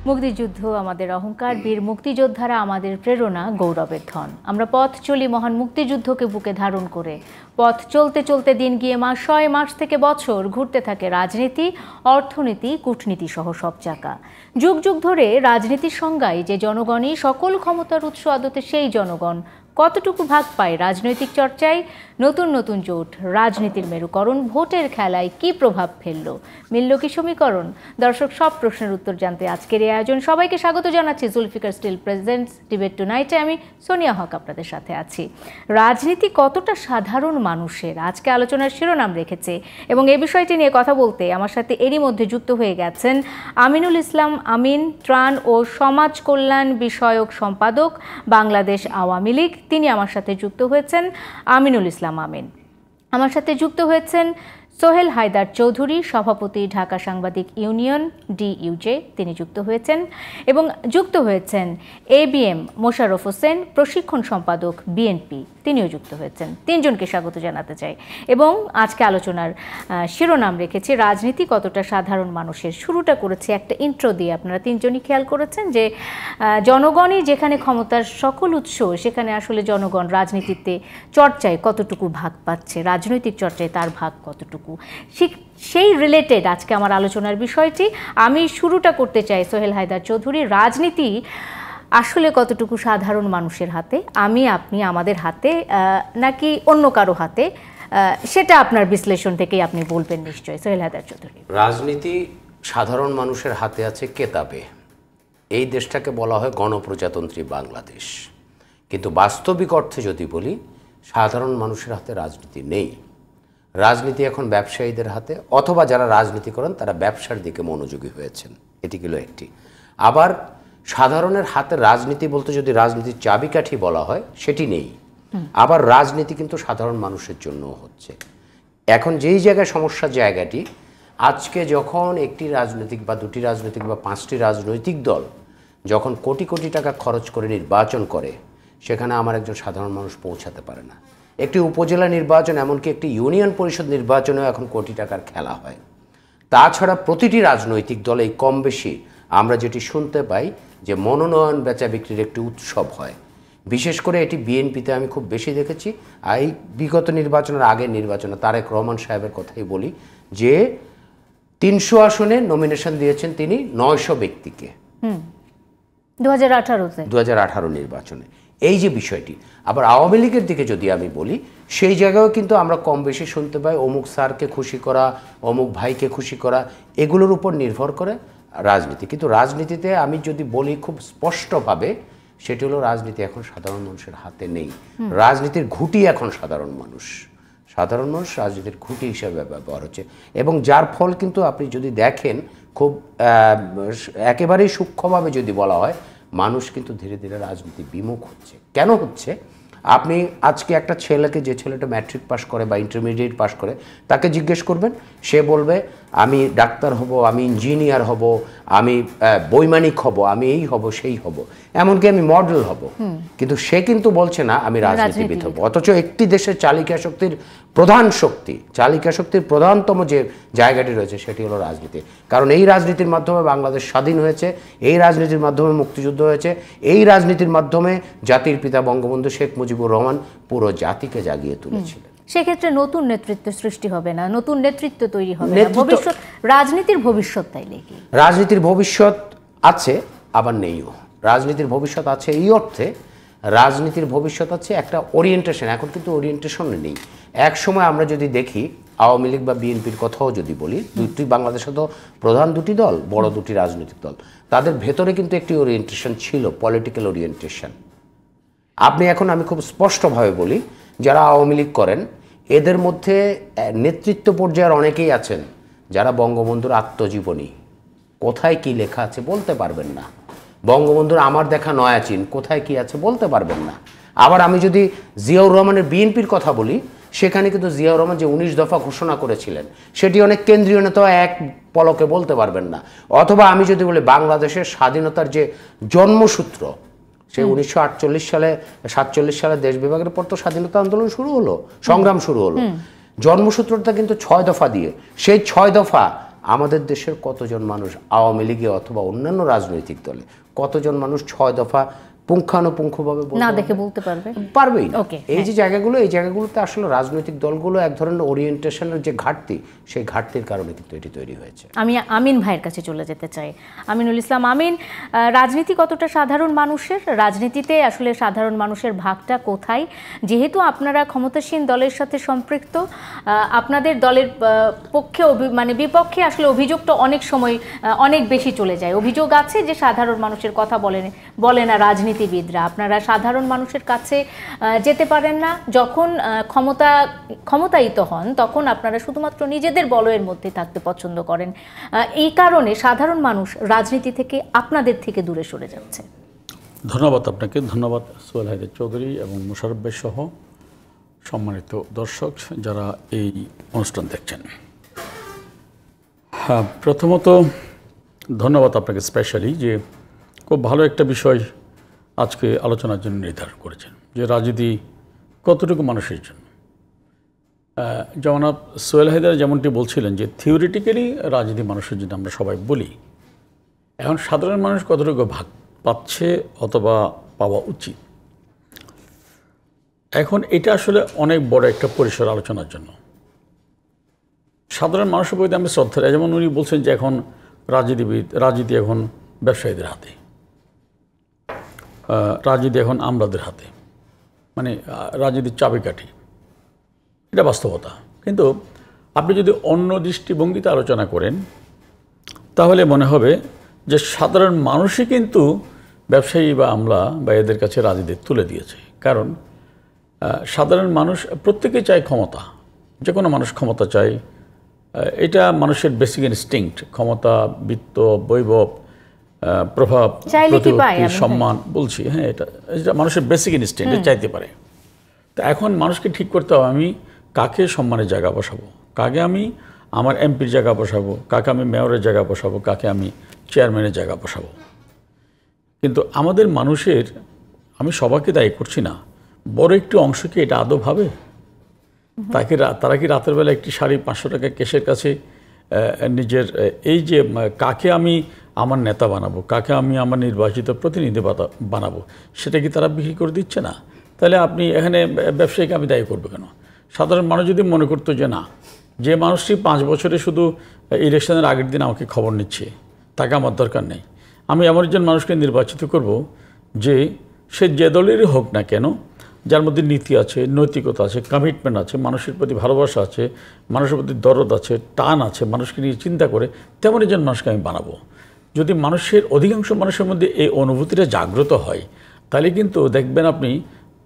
মুক্তিযুদ্ধ আমাদের অহংকার, বীর মুক্তিযোদ্ধারা আমাদের প্রেরণা, গৌরবের ধন। আমরা পথ চলি মহান মুক্তিযুদ্ধকে বুকে ধারণ করে। পথ চলতে চলতে দিন গিয়ে মাস হয়, মাস থেকে বছর, ঘুরতে থাকে রাজনীতি, অর্থনীতি, কূটনীতি সহ সব চাকা। যুগ যুগ ধরে রাজনীতির সংজ্ঞায় যে জনগণই সকল ক্ষমতার উৎস, আদতে সেই জনগণ কতটুকু ভাগ পায় রাজনৈতিক চর্চায়? নতুন নতুন জোট, রাজনীতির মেরুকরণ, ভোটের খেলায় কি প্রভাব ফেলল, মিলল কি সমীকরণ? দর্শক, সব প্রশ্নের উত্তর জানতে আজকের এই আয়োজন। সবাইকে স্বাগত জানাচ্ছি জুলফিকার স্টিল প্রেজেন্টস ডিবেট টুনাইটে। আমি সোনিয়া হক আপনাদের সাথে আছি। রাজনীতি কতটা সাধারণ মানুষের, আজকে আলোচনার শিরোনাম রেখেছে এবং এই বিষয়টি নিয়ে কথা বলতে আমার সাথে এরই মধ্যে যুক্ত হয়ে গেছেন আমিনুল ইসলাম আমিন, ত্রাণ ও সমাজ কল্যাণ বিষয়ক সম্পাদক, বাংলাদেশ আওয়ামী লীগ। তিনি আমার সাথে যুক্ত হয়েছেন। আমিনুল ইসলাম আমিন। আমার সাথে যুক্ত হয়েছেন সোহেল হায়দার চৌধুরী, সভাপতি, ঢাকা সাংবাদিক ইউনিয়ন ডিইউজে, তিনি যুক্ত হয়েছেন। এবং যুক্ত হয়েছেন ABM মোশাররফ হোসেন, প্রশিক্ষণ সম্পাদক, বিএনপি, তিনিও যুক্ত হয়েছেন। তিনজনকে স্বাগত জানাতে চাই। এবং আজকে আলোচনার শিরোনাম রেখেছি রাজনীতি কতটা সাধারণ মানুষের। শুরুটা করেছি একটা ইন্ট্রো দিয়ে। আপনারা তিনজনই খেয়াল করেছেন যে জনগণই যেখানে ক্ষমতার সকল উৎস, সেখানে আসলে জনগণ রাজনীতিতে চর্চায় কতটুকু ভাগ পাচ্ছে, রাজনৈতিক চর্চায় তার ভাগ কতটুকু, সেই রিলেটেড আজকে আমার আলোচনার বিষয়টি। আমি শুরুটা করতে চাই সোহেল হায়দার চৌধুরী। রাজনীতি আসলে কতটুকু সাধারণ মানুষের হাতে, আমি আপনি আমাদের হাতে নাকি অন্য কারো হাতে, সেটা আপনার বিশ্লেষণ থেকেই আপনি বলবেন নিশ্চয়ই। সোহেল হায়দার চৌধুরী। রাজনীতি সাধারণ মানুষের হাতে আছে কেতাবে। এই দেশটাকে বলা হয় গণপ্রজাতন্ত্রী বাংলাদেশ, কিন্তু বাস্তবিক অর্থে যদি বলি সাধারণ মানুষের হাতে রাজনীতি নেই। রাজনীতি এখন ব্যবসায়ীদের হাতে, অথবা যারা রাজনীতি করেন তারা ব্যবসার দিকে মনোযোগী হয়েছেন। এটি গেল একটি। আবার সাধারণের হাতে রাজনীতি বলতে যদি রাজনীতির চাবিকাঠি বলা হয় সেটি নেই। আবার রাজনীতি কিন্তু সাধারণ মানুষের জন্য হচ্ছে। এখন যেই জায়গায় সমস্যার জায়গাটি, আজকে যখন একটি রাজনৈতিক বা দুটি রাজনৈতিক বা পাঁচটি রাজনৈতিক দল যখন কোটি কোটি টাকা খরচ করে নির্বাচন করে, সেখানে আমার একজন সাধারণ মানুষ পৌঁছাতে পারে না। একটি উপজেলা নির্বাচন, এমনকি একটি ইউনিয়ন পরিষদ নির্বাচনেও এখন কোটি টাকার খেলা হয়। তাছাড়া প্রতিটি রাজনৈতিক দলেই কম বেশি আমরা যেটি শুনতে পাই যে মনোনয়ন বেচা বিক্রির একটি উৎসব হয়। বিশেষ করে এটি বিএনপিতে আমি খুব বেশি দেখেছি। এই বিগত নির্বাচনের আগের নির্বাচনে তারেক রহমান সাহেবের কথাই বলি যে 300 আসনে নমিনেশন দিয়েছেন তিনি 900 ব্যক্তিকে 2018 নির্বাচনে। এই যে বিষয়টি, আবার আওয়ামী লীগের দিকে যদি আমি বলি, সেই জায়গায়ও কিন্তু আমরা কম বেশি শুনতে পাই অমুক স্যারকে খুশি করা, অমুক ভাইকে খুশি করা, এগুলোর উপর নির্ভর করে রাজনীতি। কিন্তু রাজনীতিতে আমি যদি বলি খুব স্পষ্টভাবে, সেটি হলো রাজনীতি এখন সাধারণ মানুষের হাতে নেই। রাজনীতির ঘুঁটি এখন সাধারণ মানুষ। সাধারণ মানুষ রাজনীতির ঘুঁটি হিসেবে ব্যবহার হচ্ছে, এবং যার ফল কিন্তু আপনি যদি দেখেন খুব একেবারেই সূক্ষ্মভাবে যদি বলা হয়, মানুষ কিন্তু ধীরে ধীরে রাজনীতি বিমুখ হচ্ছে। কেন হচ্ছে? আপনি আজকে একটা ছেলেকে, যে ছেলেটা ম্যাট্রিক পাস করে বা ইন্টারমিডিয়েট পাস করে, তাকে জিজ্ঞেস করবেন, সে বলবে আমি ডাক্তার হব, আমি ইঞ্জিনিয়ার হব, আমি বৈমানিক হব, আমি এই হব, সেই হব, এমনকি আমি মডেল হব। কিন্তু সে কিন্তু বলছে না আমি রাজনীতিবিদ হব। অথচ একটি দেশের চালিকা শক্তির প্রধান শক্তি, চালিকা শক্তির প্রধানতম যে জায়গাটি রয়েছে সেটি হলো রাজনীতি। কারণ এই রাজনীতির মাধ্যমে বাংলাদেশ স্বাধীন হয়েছে, এই রাজনীতির মাধ্যমে মুক্তিযুদ্ধ হয়েছে, এই রাজনীতির মাধ্যমে জাতির পিতা বঙ্গবন্ধু শেখ মুজিবুর রহমান পুরো জাতিকে জাগিয়ে তুলেছিলেন। সেক্ষেত্রে নতুন নেতৃত্ব সৃষ্টি হবে না, নতুন নেতৃত্ব তৈরি হবে না। ভবিষ্যৎ, রাজনীতির ভবিষ্যৎ তাইলে কি? রাজনীতির ভবিষ্যৎ আছে, আবার নেইও। রাজনীতির ভবিষ্যৎ আছে এই অর্থে, রাজনীতির ভবিষ্যৎ আছে একটা ওরিয়েন্টেশন। এখন কিন্তু ওরিয়েন্টেশন নেই। এক সময় আমরা যদি দেখি আওয়ামী লীগ বা বিএনপির কথাও যদি বলি, দুটি বাংলাদেশে তো প্রধান দুটি দল, বড় দুটি রাজনৈতিক দল, তাদের ভেতরে কিন্তু একটি ওরিয়েন্টেশন ছিল, পলিটিক্যাল ওরিয়েন্টেশন। আমি খুব স্পষ্টভাবে বলি, যারা আওয়ামী লীগ করেন এদের মধ্যে নেতৃত্ব পর্যায়ের অনেকেই আছেন যারা বঙ্গবন্ধুর আত্মজীবনী কোথায় কি লেখা আছে বলতে পারবেন না। বঙ্গবন্ধুর আমার দেখা নয়াচিন কোথায় কি আছে বলতে পারবেন না। আবার আমি যদি জিয়াউর রহমানের বিএনপির কথা বলি, সেখানে কিন্তু জিয়াউর রহমান যে 19 দফা ঘোষণা করেছিলেন সেটি অনেক কেন্দ্রীয় নেতা এক পলকে বলতে পারবেন না। অথবা আমি যদি বলি বাংলাদেশের স্বাধীনতার যে জন্মসূত্র, সেই 1947 সালে দেশ বিভাগের পর তো স্বাধীনতা আন্দোলন শুরু হলো, সংগ্রাম শুরু হলো। জন্মসূত্রটা কিন্তু 6 দফা দিয়ে, সেই 6 দফা আমাদের দেশের কতজন মানুষ আওয়ামী লীগে অথবা অন্যান্য রাজনৈতিক দলে কতজন মানুষ 6 দফা পুঙ্খানুপুঙ্খভাবে না দেখে বলতে পারবে? পারবেই না। ওকে, এই যে জায়গাগুলো, এই জায়গাগুলোতে আসলে রাজনৈতিক দলগুলো এক ধরনের ওরিয়েন্টেশনের যে ঘাটতি, সেই ঘাটতির কারণে কিন্তু এটি তৈরি হয়েছে। আমি আমিন ভাইয়ের কাছে চলে যেতে চাই। আমিনুল ইসলাম আমিন, রাজনীতি কতটা সাধারণ মানুষের? রাজনীতিতে আসলে সাধারণ মানুষের ভাগটা কোথায়? যেহেতু আপনারা ক্ষমতাসীন দলের সাথে সম্পৃক্ত, আপনাদের দলের পক্ষে মানে বিপক্ষে আসলে অভিযোগটা অনেক সময় অনেক বেশি চলে যায়। অভিযোগ আছে যে সাধারণ মানুষের কথা বলে না রাজনীতিবিদরা। আপনারা সাধারণ মানুষের কাছে যেতে পারেন না। যখন ক্ষমতায়িত হন তখন আপনারা শুধুমাত্র নিজেদের বলয়ের মধ্যে থাকতে পছন্দ করেন। এই কারণে সাধারণ মানুষ রাজনীতি থেকে আপনাদের থেকে দূরে সরে যাচ্ছে। ধন্যবাদ আপনাকে, ধন্যবাদ সোহেল হায়দার চৌধুরী এবং মোশাররফ ভাই সহ সম্মানিত দর্শক যারা এই অনুষ্ঠান দেখছেন। হ্যাঁ, প্রথমত ধন্যবাদ আপনাকে স্পেশালি যে খুব ভালো একটা বিষয় আজকে আলোচনার জন্য নির্ধারণ করেছেন, যে রাজনীতি কতটুকু মানুষের জন্য। জনাব সোহেল হায়দার যেমনটি বলছিলেন যে থিওরিটিক্যালি রাজনীতি মানুষের জন্য আমরা সবাই বলি, এখন সাধারণ মানুষ কতটুকু ভাগ পাচ্ছে অথবা পাওয়া উচিত, এখন এটা আসলে অনেক বড় একটা পরিসর আলোচনার জন্য। সাধারণ মানুষের প্রতি আমি শ্রদ্ধা, যেমন উনি বলছেন যে এখন রাজনীতি এখন ব্যবসায়ীদের হাতে, রাজনীতি এখন আমলাদের হাতে, মানে রাজনীতির চাবিকাঠি, এটা বাস্তবতা। কিন্তু আপনি যদি অন্য দৃষ্টিভঙ্গিতে আলোচনা করেন তাহলে মনে হবে যে সাধারণ মানুষই কিন্তু ব্যবসায়ী বা আমলা বা এদের কাছে রাজনীতি তুলে দিয়েছে। কারণ সাধারণ মানুষ প্রত্যেকেই চায় ক্ষমতা, যে কোনো মানুষ ক্ষমতা চায়, এটা মানুষের বেসিক ইনস্টিংক্ট। ক্ষমতা, বিত্ত, বৈভব, প্রভাব, প্রতিপত্তি, সম্মান বলছি, হ্যাঁ, এটা মানুষের বেসিক ইনস্টিংক্ট, চাইতে পারে। তো এখন মানুষকে ঠিক করতে হবে আমি কাকে সম্মানের জায়গা বসাবো, কাকে আমি আমার এমপির জায়গা বসাবো, কাকে আমি মেয়রের জায়গা বসাবো, কাকে আমি চেয়ারম্যানের জায়গা বসাবো। কিন্তু আমাদের মানুষের, আমি সবাইকে দায়ী করছি না, বড় একটু অংশকে এটা আদৌ ভাবে? তারা কি রাতের বেলা একটি শাড়ি 500 টাকা কেসের কাছে নিজের এই যে কাকে আমি আমার নেতা বানাবো, কাকে আমি আমার নির্বাচিত প্রতিনিধি বানাবো, সেটা কি তারা বিক্রি করে দিচ্ছে না? তাহলে আপনি এখানে ব্যবসায়ীকে আমি দায়ী করবো কেন? সাধারণ মানুষ যদি মনে করতো যে না, যে মানুষটি 5 বছরে শুধু ইলেকশনের আগের দিন আমাকে খবর নিচ্ছে, তাকে আমার দরকার নেই, আমি এমন একজন মানুষকে নির্বাচিত করব যে সে যে দলেরই হোক না কেন, যার মধ্যে নীতি আছে, নৈতিকতা আছে, কমিটমেন্ট আছে, মানুষের প্রতি ভালোবাসা আছে, মানুষের প্রতি দরদ আছে, টান আছে, মানুষকে নিয়ে চিন্তা করে, তেমন একজন মানুষকে আমি বানাবো। যদি অধিকাংশ মানুষের মধ্যে এই অনুভূতিটা জাগ্রত হয়, তাহলে কিন্তু দেখবেন আপনি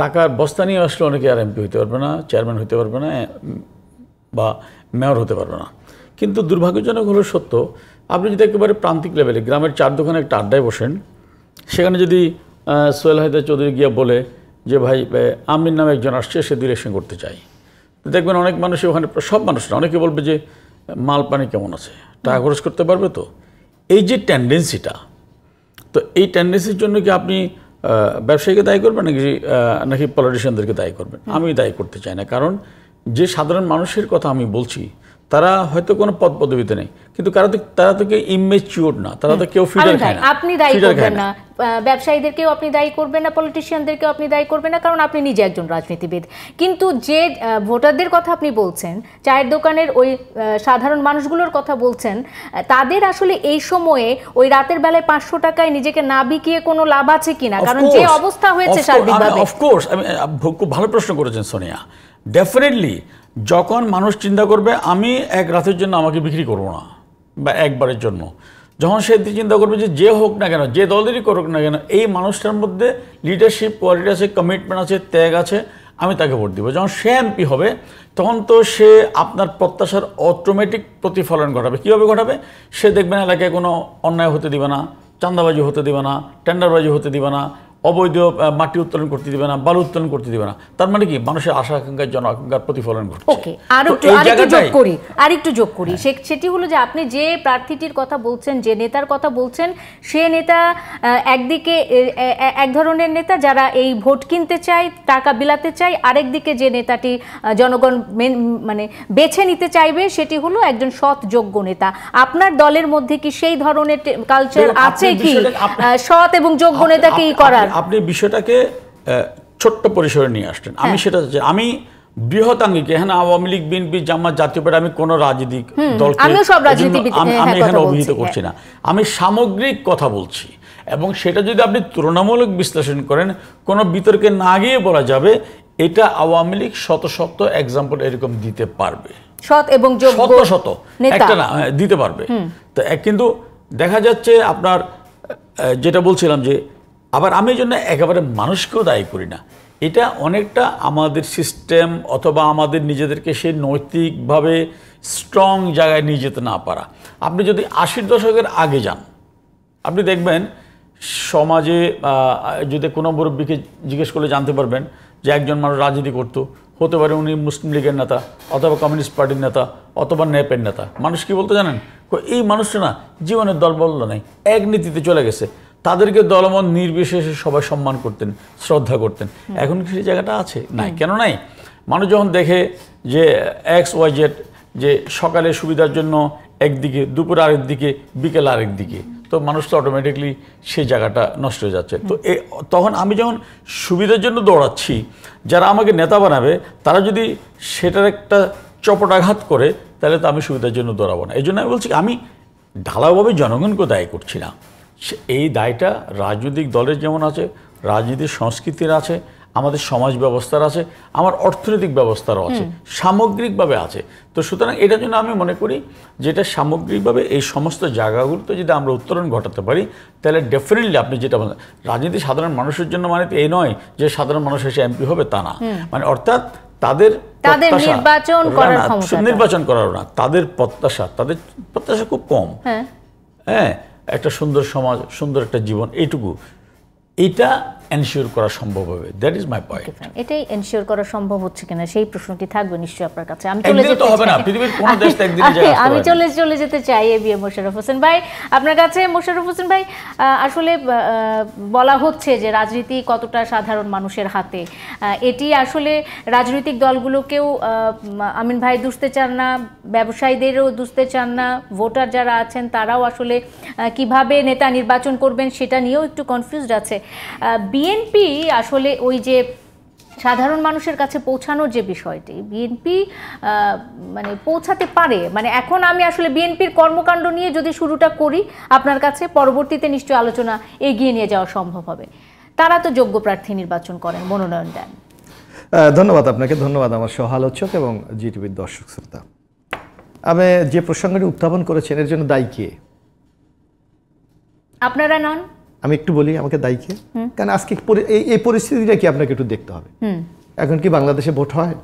টাকার বস্তা নিয়ে আসলে অনেকে আর এমপি হতে পারবে না, চেয়ারম্যান হতে পারবে না, বা মেয়র হতে পারবে না। কিন্তু দুর্ভাগ্যজনক হলো সত্য, আপনি যদি একেবারে প্রান্তিক লেভেলে গ্রামের 4 দোকানে একটা আড্ডায় বসেন, সেখানে যদি সোহেল হায়দার চৌধুরী গিয়ে বলে যে ভাই আমির নামে একজন আসছে, সে ইলেকশন করতে চাই, তো দেখবেন অনেক মানুষ, ওখানে সব মানুষ না, অনেকে বলবে যে মাল পানি কেমন আছে, টাকা খরচ করতে পারবে তো? এই যে টেন্ডেন্সিটা, তো এই টেন্ডেন্সির জন্য কি আপনি ব্যবসায়ীকে দায়ী করবেন নাকি পলিটিশিয়ানদেরকে দায়ী করবেন? আমি দায়ী করতে চাই না। কারণ যে সাধারণ মানুষের কথা আমি বলছি, তারা হয়তো কোনো পদ পদবিতে নেই, কিন্তু তারা তো কেউ ইমেচিউর না, তারা তো কেউ ফিডার খায় না। আপনি দায়ী করবেন না ব্যবসায়ীদেরকেও, আপনি দায়ী করবেন না পলিটিশিয়ানদেরকেও, আপনি দায়ী করবেন না, কারণ আপনি নিজে একজন রাজনীতিবিদ। কিন্তু যে ভোটারদের কথা আপনি বলছেন, চায়ের দোকানের ওই সাধারণ মানুষগুলোর কথা বলছেন, তাদের আসলে এই সময়ে ওই রাতের বেলায় 500 টাকায় নিজেকে না বিকিয়ে কোনো লাভ আছে কিনা? কারণ যে অবস্থা হয়েছে সার্বিকভাবে। অফকোর্স, আমি খুব ভালো প্রশ্ন করেছেন সোনিয়া। ডেফিনেটলি যখন মানুষ চিন্তা করবে আমি এক রাতের জন্য আমাকে বিক্রি করব না, বা একবারের জন্য, যখন সে চিন্তা করবে যে হোক না কেন, যে দলেরই করুক না কেন, এই মানুষটার মধ্যে লিডারশিপ কোয়ালিটি আছে, কমিটমেন্ট আছে, ত্যাগ আছে, আমি তাকে ভোট দিব। যখন সে এমপি হবে তখন তো সে আপনার প্রত্যাশার অটোমেটিক প্রতিফলন ঘটাবে। কীভাবে ঘটাবে? সে দেখবেন এলাকায় কোনো অন্যায় হতে দিবে না, চাঁদাবাজি হতে দিবে না, টেন্ডারবাজি হতে দিবে না, অবৈধ মাটি উত্তোলন করতে দিবে না, বালু উত্তোলন করতে দিবে না। তার মানে কি মানুষের আশা আকাঙ্ক্ষার জন আকাঙ্ক্ষার প্রতিফলন ঘটছে। ওকে, আরেকটু যোগ করি সেটি হলো যে আপনি যে প্রার্থীটির কথা বলছেন, যে নেতার কথা বলছেন, সে নেতা একদিকে এক ধরনের নেতা যারা এই ভোট কিনতে চায়, টাকা বিলাতে চায়, আরেকদিকে যে নেতাটি জনগণ মানে বেছে নিতে চাইবে সেটি হলো একজন সৎ যোগ্য নেতা। আপনার দলের মধ্যে কি সেই ধরনের কালচার আছে কি, সৎ এবং যোগ্য নেতাকে করার? আপনি বিষয়টাকে ছোট্ট পরিসরে নিয়ে আসছেন। আমি সেটা আমি বৃহতাঙ্গিকে এখানে আওয়ামী লীগ, বিএনপি, জামাত, জাতীয় পার্টি, আমি কোন রাজনৈতিক দলকে আমি এখানে অভিহিত করছি না, আমি সামগ্রিক কথা বলছি। এবং সেটা যদি আপনি তুলনামূলক বিশ্লেষণ করেন, কোনো বিতর্কে না গিয়ে বলা যাবে এটা আওয়ামী লীগ শত শত এক্সাম্পল এরকম দিতে পারবে, সৎ এবং যোগ্য শত একটা না দিতে পারবে। তো কিন্তু দেখা যাচ্ছে আপনার যেটা বলছিলাম যে, আবার আমি এই জন্য একেবারে মানুষকেও দায়ী করি না, এটা অনেকটা আমাদের সিস্টেম অথবা আমাদের নিজেদেরকে সেই নৈতিকভাবে স্ট্রং জায়গায় নিয়ে যেতে না পারা। আপনি যদি 80-র দশকের আগে যান, আপনি দেখবেন সমাজে যদি কোনো মুরব্বীকে জিজ্ঞেস করলে জানতে পারবেন যে একজন মানুষ রাজনীতি করতো, হতে পারে উনি মুসলিম লীগের নেতা অথবা কমিউনিস্ট পার্টির নেতা অথবা ন্যাপের নেতা। মানুষ কি বলতে জানেন? এই মানুষটা না জীবনের দল বলল নাই, এক নীতিতে চলে গেছে। তাদেরকে দলমত নির্বিশেষে সবাই সম্মান করতেন, শ্রদ্ধা করতেন। এখন কি সেই জায়গাটা আছে? নাই। কেন নাই? মানুষ যখন দেখে যে XYZ, যে সকালে সুবিধার জন্য একদিকে, দুপুরে আরেক দিকে, বিকেল আরেক দিকে, তো মানুষ তো অটোমেটিকলি সেই জায়গাটা নষ্ট হয়ে যাচ্ছে। তো তখন আমি যখন সুবিধার জন্য দৌড়াচ্ছি, যারা আমাকে নেতা বানাবে তারা যদি সেটার একটা চপটাঘাত করে, তাহলে তো আমি সুবিধার জন্য দৌড়াবো না। এই জন্য আমি বলছি, আমি ঢালাওভাবে জনগণকে দায়ী করছি না। এই দায়টা রাজনৈতিক দলের যেমন আছে, রাজনীতির সংস্কৃতির আছে, আমাদের সমাজ ব্যবস্থার আছে, আমার অর্থনৈতিক ব্যবস্থারও আছে, সামগ্রিকভাবে আছে। তো সুতরাং এটার জন্য আমি মনে করি যেটা সামগ্রিকভাবে এই সমস্ত জায়গাগুলোতে যদি আমরা উত্তরণ ঘটাতে পারি, তাহলে ডেফিনেটলি আপনি যেটা বলেন, রাজনীতি সাধারণ মানুষের জন্য মানে এই নয় যে সাধারণ মানুষ এসে এমপি হবে, তা না। মানে অর্থাৎ তাদের নির্বাচন করার না, তাদের প্রত্যাশা খুব কম। হ্যাঁ, একটা সুন্দর সমাজ, সুন্দর একটা জীবন, এইটুকু, এইটা এনশিওর করা সম্ভব হবে। That is my point. এটাই এনশিওর করা সম্ভব হচ্ছে কিনা সেই প্রশ্নটি থাকবে নিশ্চয়ই আপনার কাছে। আমি চলে যেতে চাই এবিএম মোশাররফ হোসেন ভাই আপনার কাছে। মোশাররফ হোসেন ভাই, আসলে বলা হচ্ছে যে রাজনীতি কতটা সাধারণ মানুষের হাতে, এটি আসলে রাজনৈতিক দলগুলোকেও আমিন ভাই দুষতে চান না, ব্যবসায়ীদেরও দুষতে চান না, ভোটার যারা আছেন তারাও আসলে কিভাবে নেতা নির্বাচন করবেন সেটা নিয়েও একটু কনফিউজড আছে। বিএনপি আসলে ওই যে সাধারণ মানুষের কাছে পৌঁছানোর যে বিষয়টি, বিএনপি মানে পৌঁছাতে পারে। মানে এখন আমি আসলে বিএনপির কর্মকাণ্ড নিয়ে যদি শুরুটা করি আপনার কাছে, পরবর্তীতে নিশ্চয়ই আলোচনা এগিয়ে নিয়ে যাওয়া সম্ভব হবে। তারা তো যোগ্য প্রার্থী নির্বাচন করেন, মনোনয়ন দেন। ধন্যবাদ আপনাকে, ধন্যবাদ আমার সহ-আলোচক এবং জিটিভির দর্শক শ্রোতা। আমি যে প্রসঙ্গটি উত্থাপন করেছেন এর জন্য দায়ী কে? আপনারা নন? আমি একটু বলি আমাকে দায়ী কে। কারণ আজকে এই পরিস্থিতিটা কি আপনাকে একটু দেখতে হবে। এখন কি বাংলাদেশে ভোট হয়?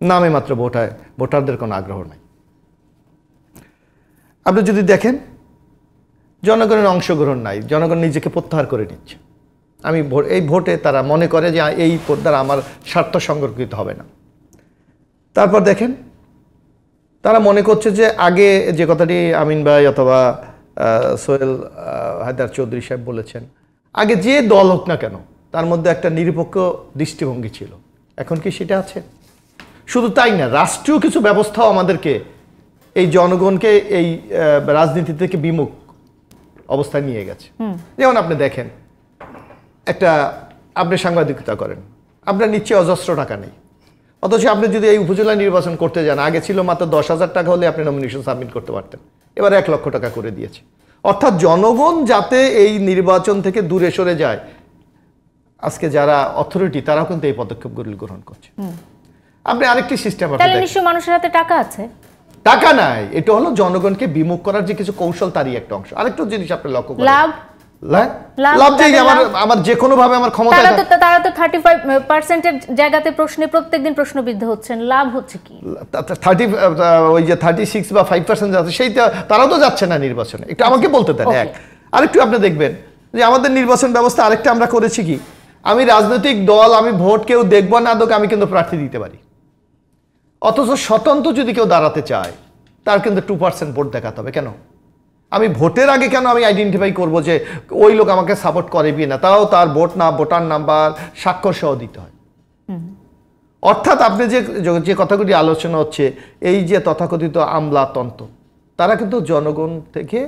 নামে মাত্র ভোট হয়, ভোটারদের কোনো আগ্রহ নাই। আপনি যদি দেখেন জনগণের অংশগ্রহণ নাই, জনগণ নিজেকে প্রত্যাহার করে নিচ্ছে। এই ভোটে তারা মনে করে যে এই ভোট দ্বারা আমার স্বার্থ সংরক্ষিত হবে না। তারপর দেখেন তারা মনে করছে যে আগে যে কথাটি আমিন ভাই অথবা সোহেল হায়দার চৌধুরী সাহেব বলেছেন, আগে যে দল হোক না কেন তার মধ্যে একটা নিরপেক্ষ দৃষ্টিভঙ্গি ছিল। এখন কি সেটা আছে? শুধু তাই না, রাষ্ট্রীয় কিছু ব্যবস্থাও আমাদেরকে এই জনগণকে এই রাজনীতি থেকে বিমুখ অবস্থায় নিয়ে গেছে। যেমন আপনি দেখেন, আপনি সাংবাদিকতা করেন, আপনার নিশ্চয়ই অজস্র টাকা নেই, অথচ আপনি যদি এই উপজেলা নির্বাচন করতে যান, আগে ছিল মাত্র 10,000 টাকা হলে আপনি নমিনেশন সাবমিট করতে পারতেন, এবার 1 লক্ষ টাকা করে দিয়েছে। অর্থাৎ জনগণ যাতে এই নির্বাচন থেকে দূরে সরে যায়, আজকে যারা অথরিটি তারাও কিন্তু এই পদক্ষেপগুলি গ্রহণ করছে। আপনি আরেকটি সিস্টেম, নিশ্চয়ই মানুষের হাতে টাকা আছে। টাকা নাই, এটা হলো জনগণকে বিমুখ করার যে কিছু কৌশল, তারই একটা অংশ। আরেকটা জিনিস আপনি লক্ষ্য করেন, লাভ যে আমার যে কোনো ভাবে আমার ক্ষমতা, তারা তো 35% জায়গাতে প্রশ্নে প্রত্যেকদিন প্রশ্নবিদ্ধ হচ্ছেন, লাভ হচ্ছে কি? 36 বা 5% যাচ্ছে, সেইটা তারাও তো যাচ্ছে না নির্বাচনে। একটু আমাকে বলতে দেন। আরেকটু আপনি দেখবেন যে আমাদের নির্বাচন ব্যবস্থা আরেকটা আমরা করেছি কি, আমি রাজনৈতিক দল, আমি ভোট কেউ দেখবো না দোক, আমি কিন্তু প্রার্থী দিতে পারি। অথচ স্বতন্ত্র যদি কেউ দাঁড়াতে চায় তার কিন্তু 2% ভোট দেখাতে হবে। কেন? আমি ভোটের আগে কেন আমি আইডেন্টিফাই করব যে ওই লোক আমাকে সাপোর্ট করে কি না, তাও তার ভোট না, ভোটার নাম্বার, স্বাক্ষর সহ দিতে হয়। অর্থাৎ আপনি যে কথাগুলি আলোচনা হচ্ছে, এই যে তথাকথিত আমলাতন্ত্র, তারা কিন্তু জনগণ থেকে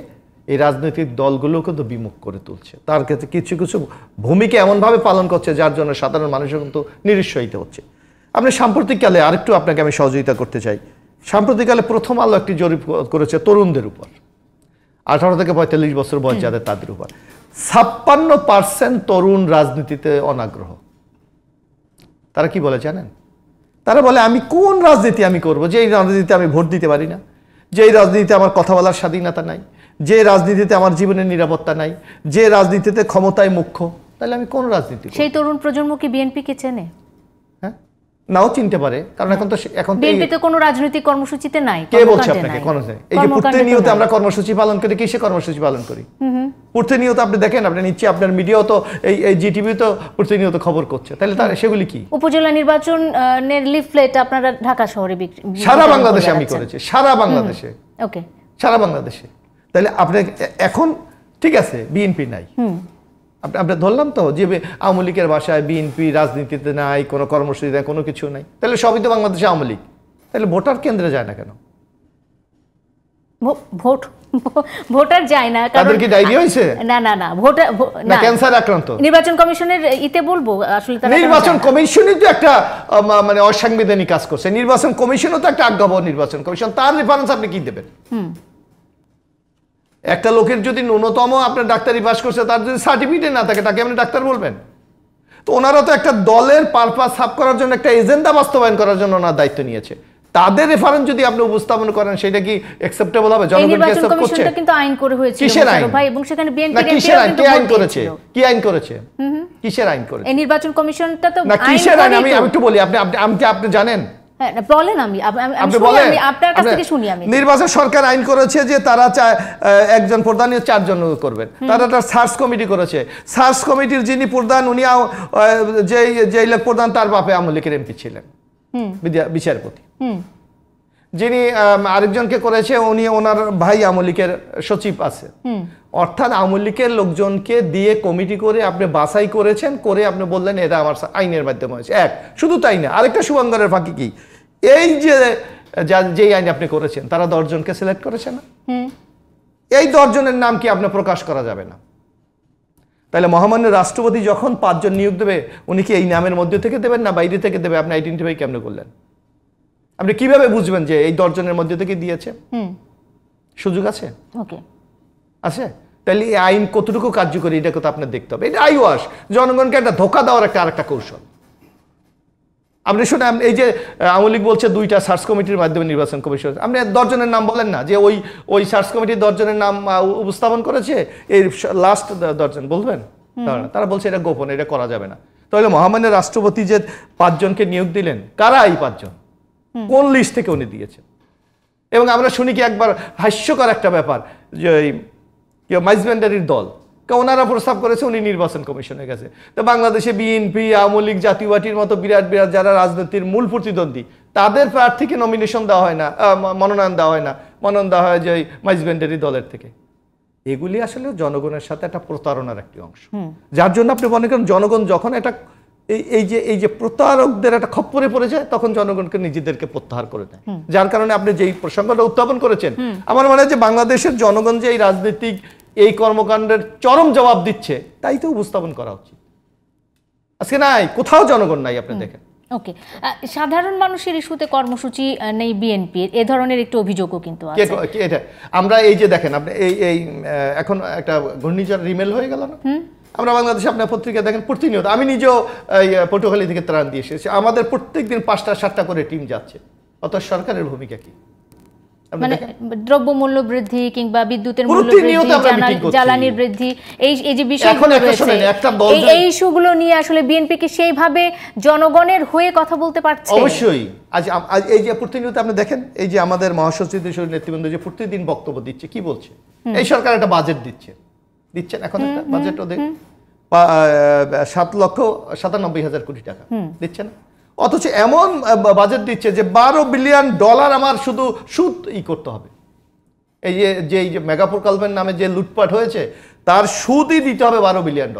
এই রাজনৈতিক দলগুলো কিন্তু বিমুখ করে তুলছে। তার ক্ষেত্রে কিছু কিছু ভূমিকা এমনভাবে পালন করছে যার জন্য সাধারণ মানুষের কিন্তু নিরুৎসাহিত হচ্ছে। আপনি সাম্প্রতিককালে আরেকটু আপনাকে আমি সহযোগিতা করতে চাই। সাম্প্রতিককালে প্রথম আলো একটি জরিপ করেছে তরুণদের উপর, 18 থেকে 45 বছর বয়স যাদের, তাদের উপর 56% তরুণ রাজনীতিতে অনাগ্রহ। তারা কি বলে জানেন? তারা বলে আমি কোন রাজনীতি আমি করব, যে এই রাজনীতিতে আমি ভোট দিতে পারি না, যে এই রাজনীতিতে আমার কথা বলার স্বাধীনতা নাই, যে রাজনীতিতে আমার জীবনের নিরাপত্তা নাই, যে রাজনীতিতে ক্ষমতায় মুখ্য, তাহলে আমি কোন রাজনীতি? সেই তরুণ প্রজন্ম কি বিএনপিকে চেনে? হ্যাঁ, নাও চিনতে পারে, কারণ এখন বিএনপিতে কোনো রাজনৈতিক কর্মসূচিতে নাই। কে বলছে আপনাকে? কোন এই যে প্রতিনিয়ত আমরা কর্মসূচি পালন করি, কিসে কর্মসূচি পালন করি? প্রতিনিয়ত আপনি দেখেন, আপনি নিশ্চয়ই আপনার মিডিয়াও তো এই জিটিভি তো প্রতিনিয়ত খবর করছে, তাহলে তার সেগুলি কি? উপজেলা নির্বাচনের লিফলেট আপনারা ঢাকা শহরে সারা বাংলাদেশে আমি করেছি, সারা বাংলাদেশে। ওকে, সারা বাংলাদেশে। তাহলে আপনি এখন ঠিক আছে বিএনপি নাই, আমরা ধরলাম তো যে আওয়ামী লীগের ভাষায় বিএনপি রাজনীতিতে নাই, কোনো কর্মসূচি নাই, কোনো কিছু নাই, তাহলে সবই তো বাংলাদেশে আওয়ামী লীগ। তাহলে ভোটার কেন্দ্রে যায় না কেন? ভোটার যায় না তাদের কি ডায়রিয়া হয়েছে? না না না, ভোটার না ক্যান্সার আক্রান্ত। নির্বাচন কমিশনের ইতে বলবো আসলে নির্বাচন কমিশনই তো একটা মানে অসাংবিধানিক কাজ করছে। নির্বাচন কমিশনও তো একটা আজ্ঞাবহ নির্বাচন কমিশন, তার রেফারেন্স আপনি কি দেবেন? একটা লোকের যদি ন্যূনতম আপনার ডাক্তারি পাস করছে, তার যদি সার্টিফিকেট না থাকে, তাকে আপনি ডাক্তার বলবেন? তো ওনারা তো একটা দলের পারপাস সাফ করার জন্য, একটা এজেন্ডা বাস্তবায়ন করার জন্য ওনার দায়িত্ব নিয়েছে। তাদের রেফারেন্স যদি আপনি উপস্থাপন করেন, সেটা কি অ্যাকসেপ্টেবল হবে? জনগণ কি অ্যাকসেপ্ট করছে? কিন্তু আইন করে হয়েছিল কিসের আইন ভাই, এবং সেখানে বিএনপি কিসের আইন? কি আইন করেছে? কি আইন করেছে? কিসের আইন করেছে? এই নির্বাচন কমিশনটা তো না কিসের আইন? আমি একটু বলি, আপনি জানেন? হ্যাঁ বলেন, আমি আপনার কাছ থেকে শুনি। আমি নির্বাচন সরকার আইন করেছে যে তারা একজন প্রধান 4 জন করবেন। তারা একটা সার্চ কমিটি করেছে। সার্চ কমিটির যিনি প্রধান, উনি যে লোক প্রধান, তার বাপে আওয়ামী লীগের এমপি ছিলেন, বিচারপতি। যিনি আরেকজনকে করেছে, উনি ওনার ভাই আওয়ামী লীগের সচিব আছে। অর্থাৎ আওয়ামী লীগের লোকজনকে দিয়ে কমিটি করে আপনি বাছাই করেছেন, করে আপনি বললেন এরা আমার আইনের মাধ্যমে হয়েছে। শুধু তাই না, আরেকটা শুভঙ্করের ফাঁকি কি, এই যে আইন আপনি করেছেন, তারা 10 জনকে সিলেক্ট করেছে না? এই 10 জনের নাম কি আপনি প্রকাশ করা যাবে না? তাহলে মহামান্য রাষ্ট্রপতি যখন 5 জন নিয়োগ দেবে, উনি কি এই নামের মধ্যে থেকে দেবেন না বাইরে থেকে দেবে? আপনি আইডেন্টিফাই কেমনে করলেন? আপনি কিভাবে বুঝবেন যে এই 10 জনের মধ্যে থেকে দিয়েছে? সুযোগ আছে? ওকে, আছে। তাহলে এই আইন কতটুকু কার্যকরী, এটা কথা আপনার দেখতে হবে। এটা আইওয়াস, জনগণকে একটা ধোঁকা দেওয়ার আরেকটা কৌশল। আপনি শুনেন, এই যে আওয়ামী লীগ বলছে 2টা সার্চ কমিটির মাধ্যমে নির্বাচন কমিশন, আপনি 10 জনের নাম বলেন না, যে ওই সার্চ কমিটির 10 জনের নাম উপস্থাপন করেছে, এই লাস্ট 10 জন বলবেন? তারা বলছে এটা গোপন, এটা করা যাবে না। তাহলে মহামান্য রাষ্ট্রপতি যে 5 জনকে নিয়োগ দিলেন, কারা এই 5 জন? কোন লিস্ট থেকে উনি দিয়েছেন? এবং আমরা শুনি কি একবার হাস্যকর একটা ব্যাপার, যে মাইজবেন্ডারির দল, ওনারা প্রস্তাব করেছে, উনি নির্বাচন কমিশনের কাছে। তো বাংলাদেশে বিএনপি, আওয়ামী লীগ, জাতীয় পার্টির মতো বিরাট বিরাট যারা রাজনীতির মূল প্রতিদ্বন্দ্বী, তাদের প্রার্থীকে নমিনেশন দেওয়া হয় না, মনোনয়ন দেওয়া হয় না, মনোনয়ন দেওয়া হয় যে মাইজবেন্ডারি দলের থেকে। এগুলি আসলে জনগণের সাথে একটা প্রতারণার একটি অংশ, যার জন্য আপনি মনে করেন জনগণ যখন এটা এই যে প্রতারকদের একটা খপ্পরে পড়ে যায়, তখন জনগণকে নিজেদেরকে প্রত্যাহার করে দেয়। যার কারণে আপনি যেই প্রসঙ্গটা উত্থাপন করেছেন, আমার মনে হয় যে বাংলাদেশের জনগণ যে এই রাজনৈতিক এই কর্মকাণ্ডের চরম জবাব দিচ্ছে, তাই তো উপস্থাপন করা উচিত। আজকে নাই, কোথাও জনগণ নাই, আপনি দেখেন। ওকে, সাধারণ মানুষের ইস্যুতে কর্মসূচি নেই বিএনপির, এ ধরনের একটু অভিযোগও কিন্তু আছে। এটা আমরা এই যে দেখেন, আপনি এই এখন একটা ঘূর্ণিঝড় রিমেল হয়ে গেল না? আমরা বাংলাদেশে আপনার পত্রিকা দেখেন প্রতিনিয়ত, আমি নিজেও পটুয়াখালী থেকে ত্রাণ দিয়ে এসেছি, আমাদের প্রত্যেকদিন 5টা-7টা করে টিম যাচ্ছে। অত সরকারের ভূমিকা কি? মানে দ্রব্যমূল্য বৃদ্ধি কিংবা বিদ্যুতের মূল্য বৃদ্ধি, জ্বালানির বৃদ্ধি, এই যে বিষয়গুলো রয়েছে, এই ইস্যুগুলো নিয়ে আসলে বিএনপি কি সেইভাবে জনগণের হয়ে কথা বলতে পারছে? অবশ্যই। আজ এই যে প্রতিনিয়ত আপনি দেখেন, এই যে আমাদের মহাসচিব নেতৃবৃন্দ যে প্রতিদিন বক্তব্য দিচ্ছে, কি বলছে? এই সরকার একটা বাজেট দিচ্ছে, দিচ্ছেন এখন একটা বাজেট ওদের 7,97,000 কোটি টাকা দিচ্ছে না, অথচ এমন বাজেট দিচ্ছে যে $12 বিলিয়ন আমার শুধু সুদ করতে হবে। এই যে মেগা প্রকল্পের নামে যে লুটপাট হয়েছে তার সুদই দিতে হবে $12 বিলিয়ন।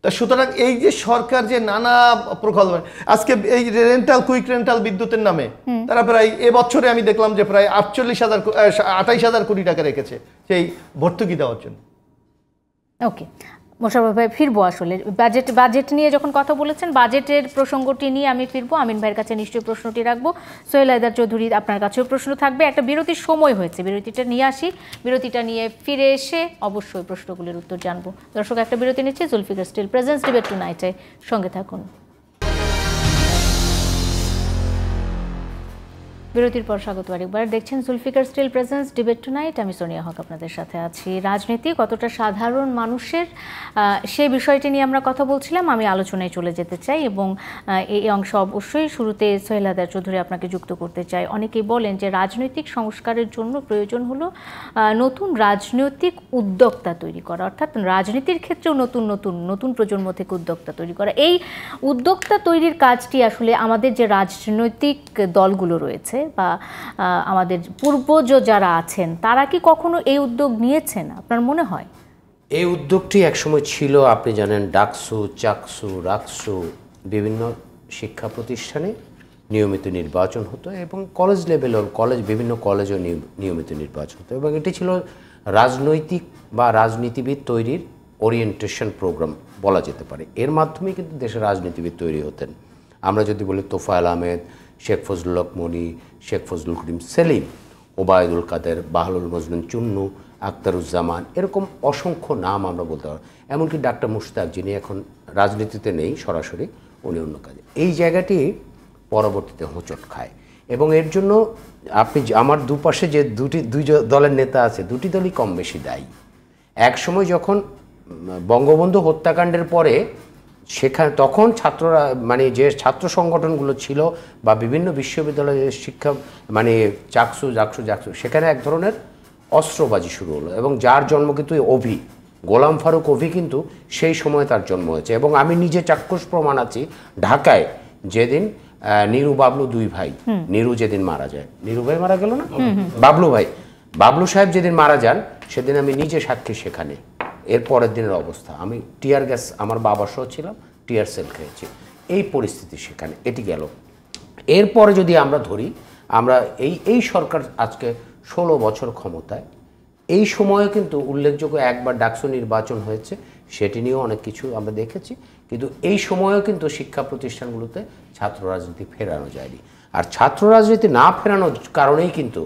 তা সুতরাং এই যে সরকার যে নানা প্রকল্প, আজকে এই কুইক রেন্টাল বিদ্যুতের নামে তারা প্রায় এবছরে আমি দেখলাম যে প্রায় 28,000 কোটি টাকা রেখেছে সেই ভর্তুকি দেওয়ার জন্য। ওকে, মোশাররফ ভাই ফিরবো আসলে বাজেট নিয়ে যখন কথা বলেছেন, বাজেটের প্রসঙ্গটি নিয়ে আমি ফিরবো। আমিন ভাইয়ের কাছে নিশ্চয়ই প্রশ্নটি রাখবো। সোহেল হায়দার চৌধুরী, আপনার কাছেও প্রশ্ন থাকবে। একটা বিরতির সময় হয়েছে, বিরতিটা নিয়ে আসি। বিরতিটা নিয়ে ফিরে এসে অবশ্যই প্রশ্নগুলির উত্তর জানবো। দর্শক, একটা বিরতি নিচ্ছি। জুলফিকার স্টিল প্রেজেন্স ডিবেট টুনাইটে সঙ্গে থাকুন। বিরতির পর স্বাগত আরেকবার। দেখছেন Zulfiqar steel presence debate tonight. আমি সোনিয়া হক আপনাদের সাথে আছি। রাজনীতি কতটা সাধারণ মানুষের, সেই বিষয়টি নিয়ে আমরা কথা বলছিলাম। আমি আলোচনায় চলে যেতে চাই এবং এই অংশ অবশ্যই শুরুতে সোহেল হায়দার চৌধুরী আপনাকে যুক্ত করতে চাই। অনেকেই বলেন যে রাজনৈতিক সংস্কারের জন্য প্রয়োজন হলো নতুন রাজনৈতিক উদ্যোক্তা তৈরি করা, অর্থাৎ রাজনীতির ক্ষেত্রেও নতুন প্রজন্ম থেকে উদ্যোক্তা তৈরি করা। এই উদ্যোক্তা তৈরির কাজটি আসলে আমাদের যে রাজনৈতিক দলগুলো রয়েছে বা আমাদের পূর্বজ যারা আছেন তারা কি কখনো এই উদ্যোগ নিয়েছেন আপনার মনে হয়? এই উদ্যোগটি একসময় ছিল, আপনি জানেন, ডাকসু, চাকসু, রাকসু, বিভিন্ন শিক্ষা প্রতিষ্ঠানে নিয়মিত নির্বাচন হতো এবং কলেজ লেভেলেও বিভিন্ন কলেজেও নিয়মিত নির্বাচন হতো এবং এটি ছিল রাজনৈতিক বা রাজনীতিবিদ তৈরির ওরিয়েন্টেশন প্রোগ্রাম বলা যেতে পারে। এর মাধ্যমে কিন্তু দেশের রাজনীতিবিদ তৈরি হতেন। আমরা যদি বলি তোফায়েল আহমেদ, শেখ ফজলুল হক মনি, শেখ ফজলুল করিম সেলিম, ওবায়দুল কাদের, বাহলুল মজনুন চুন্নু, আখতারুজ্জামান, এরকম অসংখ্য নাম আমরা বলতে পারি। এমনকি ডাক্তার মুশতাক, যিনি এখন রাজনীতিতে নেই সরাসরি, উনি অন্য কাজে। এই জায়গাটি পরবর্তীতে হোঁচট খায় এবং এর জন্য আপনি আমার দুপাশে যে দুই দলের নেতা আছে, দুটি দলই কম বেশি দায়ী। একসময় যখন বঙ্গবন্ধু হত্যাকাণ্ডের পরে তখন ছাত্ররা, মানে যে ছাত্র সংগঠনগুলো ছিল বা বিভিন্ন বিশ্ববিদ্যালয়ের শিক্ষা, মানে চাকসু, সেখানে এক ধরনের অস্ত্রবাজি শুরু হলো এবং যার জন্ম কিন্তু গোলাম ফারুক অভি কিন্তু সেই সময় তার জন্ম হয়েছে। এবং আমি নিজে চাক্ষুষ প্রমাণ আছি, ঢাকায় যেদিন নিরু বাবলু দুই ভাই, নিরু যেদিন মারা যায়, নিরু ভাই মারা গেল না, বাবলু সাহেব যেদিন মারা যান সেদিন আমি নিজে সাক্ষী সেখানে। এর পরের দিনের অবস্থা, আমি টিয়ার গ্যাস, আমার বাবার সহ ছিলাম, টিয়ার সেল খেয়েছি। এই পরিস্থিতি সেখানে, এটি গেল। এরপরে যদি আমরা ধরি, আমরা এই সরকার আজকে 16 বছর ক্ষমতায়, এই সময়ে কিন্তু উল্লেখযোগ্য একবার ডাকসু নির্বাচন হয়েছে, সেটি নিয়েও অনেক কিছু আমরা দেখেছি, কিন্তু এই সময়েও কিন্তু শিক্ষা প্রতিষ্ঠানগুলোতে ছাত্র রাজনীতি ফেরানো যায়নি। আর ছাত্র রাজনীতি না ফেরানোর কারণেই কিন্তু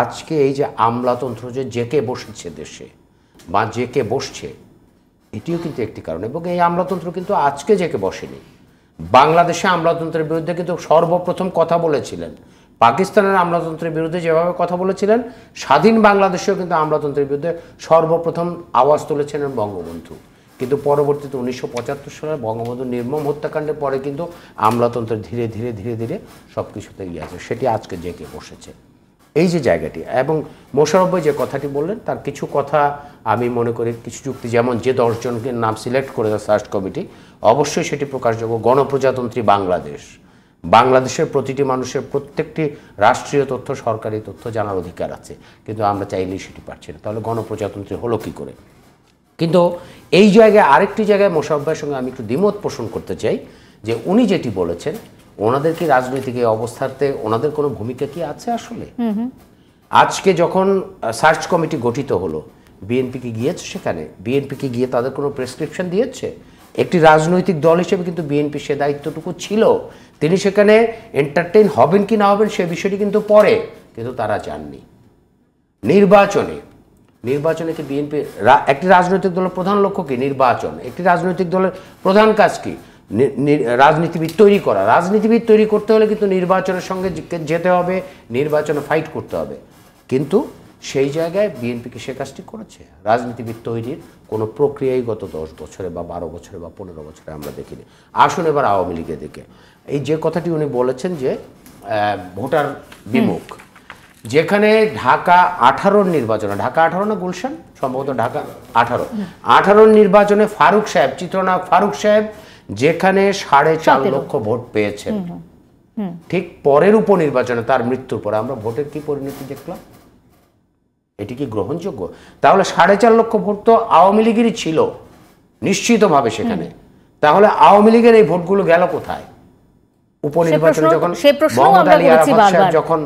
আজকে এই যে আমলাতন্ত্র যে জেকে বসেছে দেশে বা জেকে বসছে, এটিও কিন্তু একটি কারণ। এবং এই আমলাতন্ত্র কিন্তু আজকে জেকে বসেনি। বাংলাদেশে আমলাতন্ত্রের বিরুদ্ধে কিন্তু সর্বপ্রথম কথা বলেছিলেন, পাকিস্তানের আমলাতন্ত্রের বিরুদ্ধে যেভাবে কথা বলেছিলেন, স্বাধীন বাংলাদেশেও কিন্তু আমলাতন্ত্রের বিরুদ্ধে সর্বপ্রথম আওয়াজ তুলেছিলেন বঙ্গবন্ধু। কিন্তু পরবর্তীতে 1975 সালে বঙ্গবন্ধু নির্মম হত্যাকাণ্ডের পরে কিন্তু আমলাতন্ত্রের ধীরে ধীরে সব কিছুতে আছে, সেটি আজকে জেকে বসেছে। এই যে জায়গাটি, এবং মোশাররফ ভাই যে কথাটি বললেন তার কিছু কথা আমি মনে করি, কিছু যুক্তি, যেমন যে 10 জনকে নাম সিলেক্ট করে সার্চ কমিটি, অবশ্যই সেটি প্রকাশযোগ্য। গণপ্রজাতন্ত্রী বাংলাদেশের প্রতিটি মানুষের প্রত্যেকটি রাষ্ট্রীয় তথ্য, সরকারি তথ্য জানার অধিকার আছে, কিন্তু আমরা চাইলেই সেটি পাচ্ছি না। তাহলে গণপ্রজাতন্ত্রী হলো কী করে? কিন্তু এই জায়গায় আরেকটি জায়গায় মোশাররফ ভাইয়ের সঙ্গে আমি একটু দ্বিমত পোষণ করতে চাই, যে উনি যেটি বলেছেন, ওনাদের কি রাজনৈতিক এই অবস্থাতে ওনাদের কোনো ভূমিকা কি আছে আসলে? আজকে যখন সার্চ কমিটি গঠিত হলো, বিএনপি কি গিয়েছে সেখানে? বিএনপি কি গিয়ে তাদের কোনো প্রেসক্রিপশন দিয়েছে? একটি রাজনৈতিক দল হিসেবে কিন্তু বিএনপি সে দায়িত্বটুকু ছিল। তিনি সেখানে এন্টারটেইন হবেন কি না হবেন সে বিষয়টি কিন্তু পরে, কিন্তু তারা যাননি। নির্বাচনে কি বিএনপি, একটি রাজনৈতিক দলের প্রধান লক্ষ্য কি? নির্বাচন। একটি রাজনৈতিক দলের প্রধান কাজ কি? রাজনীতিবিদ তৈরি করা। রাজনীতিবিদ তৈরি করতে হলে কিন্তু নির্বাচনের সঙ্গে যেতে হবে, নির্বাচনে ফাইট করতে হবে। কিন্তু সেই জায়গায় বিএনপি কি সে কাজটি করেছে? রাজনীতিবিদ তৈরির কোনো প্রক্রিয়াই গত 10 বছরে বা 12 বছরে বা 15 বছরে আমরা দেখিনি। আসুন এবার আওয়ামী লীগের দিকে। এই যে কথাটি উনি বলেছেন যে ভোটার বিমুখ, যেখানে ঢাকা 18 নির্বাচনে, ঢাকা 18 না গুলশান, সম্ভবত ঢাকা 18 নির্বাচনে ফারুক সাহেব, চিত্রনায়ক ফারুক সাহেব যেখানে 4.5 লক্ষ ভোট পেয়েছেন, ঠিক পরের উপনির্বাচনে তার মৃত্যুর পরে আমরা ভোটের কি পরিণতি দেখলাম? এটি কি গ্রহণযোগ্য? তাহলে 4.5 লক্ষ ভোট তো আওয়ামী লীগেরই ছিল নিশ্চিতভাবে সেখানে। তাহলে আওয়ামী লীগের এই ভোটগুলো গেল কোথায়? উপনির্বাচনে যখন মোহাম্মদ আলী আরাফাত সাহেব যখন